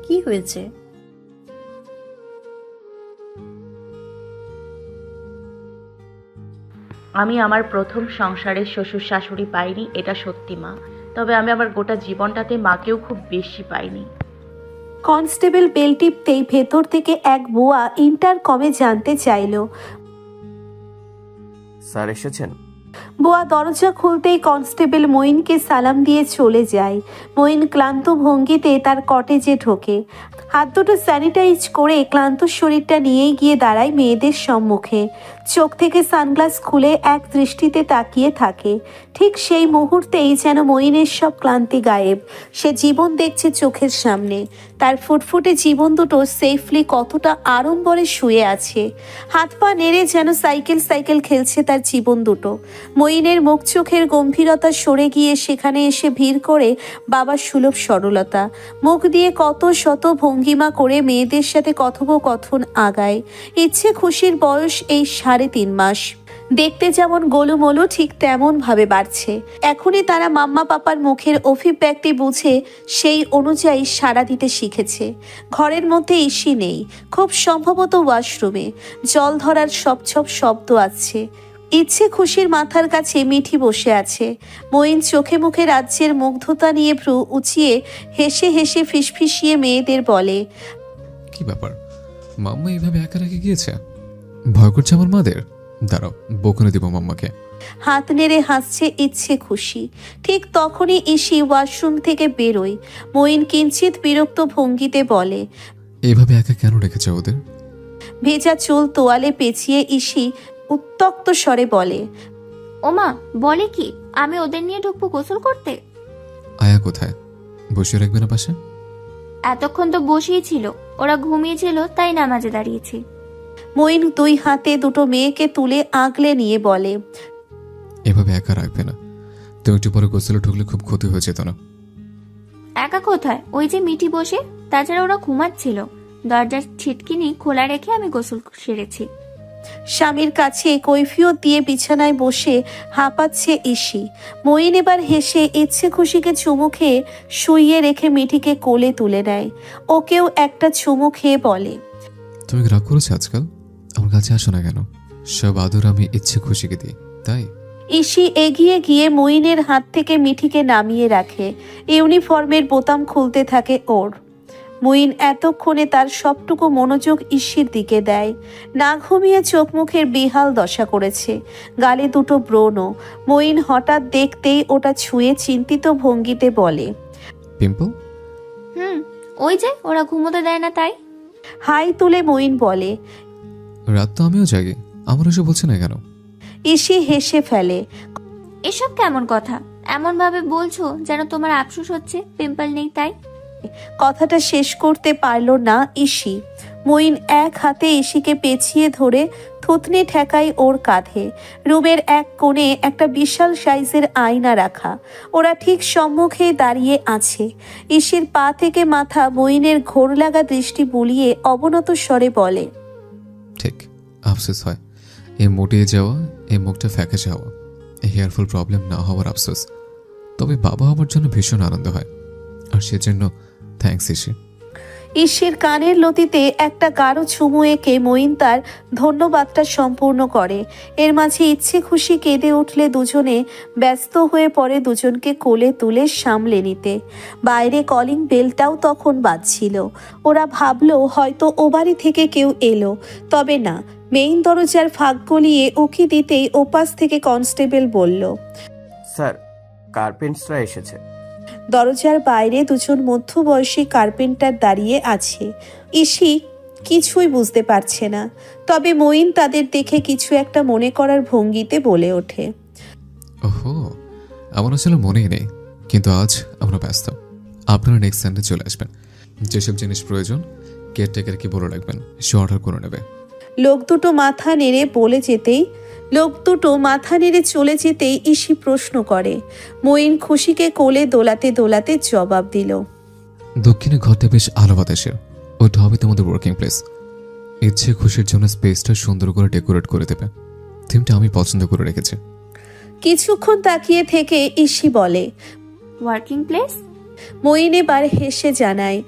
কি হয়েছে? আমি আমার প্রথম সংসারের শ্বশুর শাশুড়ি পাইনি, এটা সত্যি মা। তবে আমি আমার গোটা জীবনটাতে মাকেও খুব বেশি পাইনি। কনস্টেবল বেল টিপতেই ভেতর থেকে এক বুয়া ইন্টারকমে জানতে চাইল, স্যার এসেছেন? বুয়া দরজা খুলতেই কনস্টেবল মঈনকে সালাম দিয়ে চলে যায়। মঈন ক্লান্ত ভঙ্গিতে তার কটেজে ঢোকে। হাত দুটো স্যানিটাইজ করে ক্লান্ত শরীরটা নিয়েই গিয়ে দাঁড়ায় মেয়েদের সম্মুখে। চোখ থেকে সানগ্লাস খুলে এক দৃষ্টিতে তাকিয়ে থাকে। ঠিক সেই মুহূর্তেই যেন মঈনের সব ক্লান্তি গায়েব। সে জীবন দেখছে চোখের সামনে। তার ফুটফুটে জীবন দুটো সেফলি কতটা আড়ম্বরে শুয়ে আছে। হাত পা নেড়ে যেন সাইকেল খেলছে তার জীবন দুটো। মঈনের মুখ চোখের গম্ভীরতা সরে গিয়ে সেখানে এসে ভিড় করে বাবার সুলভ সরলতা। মুখ দিয়ে কত শত ভঙ্গিমা করে মেয়েদের সাথে কথোপকথন আগায়। ইচ্ছে খুশির বয়স এই 3.5 মাস। দেখতে যেমন গোলুমোলু ঠিক তেমন ভাবে বাড়ছে। এখনই তারা মাম্মা পাপার মুখের অভিব্যক্তি বুঝে সেই অনুযায়ী সাড়া দিতে শিখেছে। ঘরের মধ্যে ইসি নেই, খুব সম্ভবত ওয়াশরুমে। জল ধরার সব শব্দ আছে। ইচ্ছে খুশির মাথার কাছে মিঠি বসে আছে। মঈন চোখে মুখে রাজ্যের মুগ্ধতা নিয়ে ভ্রু উঁচিয়ে হেসে হেসে ফিসফিসিয়ে মেয়েদের বলে, কি ব্যাপার, মাম্মা এইভাবে একা রেখে গিয়েছে? ভয় করছে আমার মাদের? দাঁড়াও, বকুনে দিব মাম্মাকে। হাত নেড়ে হাসছে ইচ্ছে খুশি। ঠিক তখনই ইসি ওয়াশরুম থেকে বেরোয়। মঈন কিঞ্চিত বিরক্ত ভঙ্গিতে বলে, এইভাবে একা কেন রেখেছে ওদের? ভেজা চুল তোয়ালে পেঁচিয়ে ইসি উত্তক্ত স্বরে বলে, ওমা বলে কি, আমি ওদের নিয়ে ঢুকবো গোসল করতে? আয়া কোথায়? বসে রাখবে না পাশে? এতক্ষণ তো বসেই ছিল, ওরা ঘুমিয়েছিল তাই নামাজে দাঁড়িয়েছি। মঈন 2 হাতে দুটো মেয়েকে তুলে আগলে নিয়ে বলে, এভাবে একা রাখবে না, তুমি একটু পরে গোসলে ঢুকলে খুব ক্ষতি হয়ে যেত না? একা কোথায়, ওই যে মিঠি বসে। তাছাড়া ওরা ঘুমাচ্ছিল, দরজার ছিটকিনি খোলা রেখে আমি গোসল সেরেছি। স্বামীর কাছে কৈফিয়ত দিয়ে বিছানায় বসে হাঁপাচ্ছে ইসি। মঈন এবার হেসে ইচ্ছে খুশিকে চুমু খেয়ে শুইয়ে রেখে মিঠিকে কোলে তুলে নেয়। ওকেও একটা চুমু খেয়ে বলে, তুমি রাগ করেছো আজকাল? আমার কাছে আসো না কেন? সব আদর আমি ইচ্ছে খুশিকে দিই, তাই? ইসি এগিয়ে গিয়ে মঈনের হাত থেকে মিঠিকে নামিয়ে রাখে। ইউনিফর্মের বোতাম খুলতে থাকে ওর। মুইন এতক্ষণে তার সবটুকু মনোযোগ ঈশির দিকে দেয়। না ঘুমিয়ে চোখ মুখের বেহাল দশা করেছে, গালে দুটো ব্রণ। মুইন হঠাৎ দেখতেই ওটা ছুঁয়ে চিন্তিত ভঙ্গিতে বলে, পিম্পল? ওই যে ওরা ঘুমোতে দেয় না তাই। হাই তুলে মুইন বলে, রাত তো আমিও জাগি, আমার এসব বলছে না কেন? ঈশি হেসে ফেলে, এসব কেমন কথা? এমন ভাবে বলছো যেন তোমার আফসোস হচ্ছে পিম্পল নেই তাই। কথাটা শেষ করতে পারল না ঈশি। মুইন এক হাতে ঈশিকে পেঁচিয়ে ধরে থুতনি ঠেকায় ওর কাঁধে। রুমের এক কোণে একটা বিশাল সাইজের আয়না রাখা, ওরা ঠিক সম্মুখে দাঁড়িয়ে আছে। ঈশির পা থেকে মাথা মুইনের ঘোর লাগা দৃষ্টি বুলিয়ে অবনত স্বরে বলে, ঠিক আফসোস হয়, এই মোটে যাওয়া, এই মুখটা ফ্যাকাশে হওয়া, এই হেয়ারফল প্রবলেম না হওয়ার আফসোস। তবে বাবা আমার জন্য ভীষণ আনন্দ হয়, আর সেজন্য থ্যাঙ্কস ঈশি। ঈশির কানের লতিতে একটা গাঢ় চুমু এঁকে মঈন তার ধন্যবাদটা সম্পূর্ণ করে। এর মাঝে ইচ্ছে খুশি কেঁদে উঠলে দুজনে ব্যস্ত হয়ে পড়ে দুজনকে কোলে তুলে সামলে নিতে। বাইরে কলিং বেলটাও তখন বাজছিল। ওরা ভাবলো হয়তো ও বাড়ি থেকে কেউ এলো, তবে না। মেইন দরজার ফাঁক গলিয়ে উকি দিতেই ওপাশ থেকে কনস্টেবল বলল, স্যার, কার্পেন্টাররা এসেছে। দরজার বাইরে দুজন মধ্যবয়সী কার্পেন্টার দাঁড়িয়ে আছে। ঈশি কিছুই বুঝতে পারছে না, তবে মঈন তাদের দেখে কিছু একটা মনে করার ভঙ্গিতে বলে ওঠে, ওহো, আমার আসলে মনেই নেই, কিন্তু আজ আমরা ব্যস্ত। আপনারা নেক্সট সানডে চলে আসবেন। যেসব জিনিস প্রয়োজন কেয়ারটেকারকে বলে রাখবেন, সে অর্ডার করে নেবে। লোক দুটো মাথা নেড়ে চলে যেতেই ঈশি প্রশ্ন করে। মঈন খুশিকে কোলে দোলাতে দোলাতে জবাব দিল, দক্ষিণে ঘরটা বেশ আলো বাতাসের, ওটা হবে তোমাদের ওয়ার্কিং প্লেস। ইচ্ছে খুশির জন্য স্পেসটা সুন্দর করে ডেকোরেট করে দেবে। থিমটা আমি পছন্দ করে রেখেছি। কিছুক্ষণ তাকিয়ে থেকে ঈশি বলে, ওয়ার্কিং প্লেস? মঈন এবার হেসে জানায়,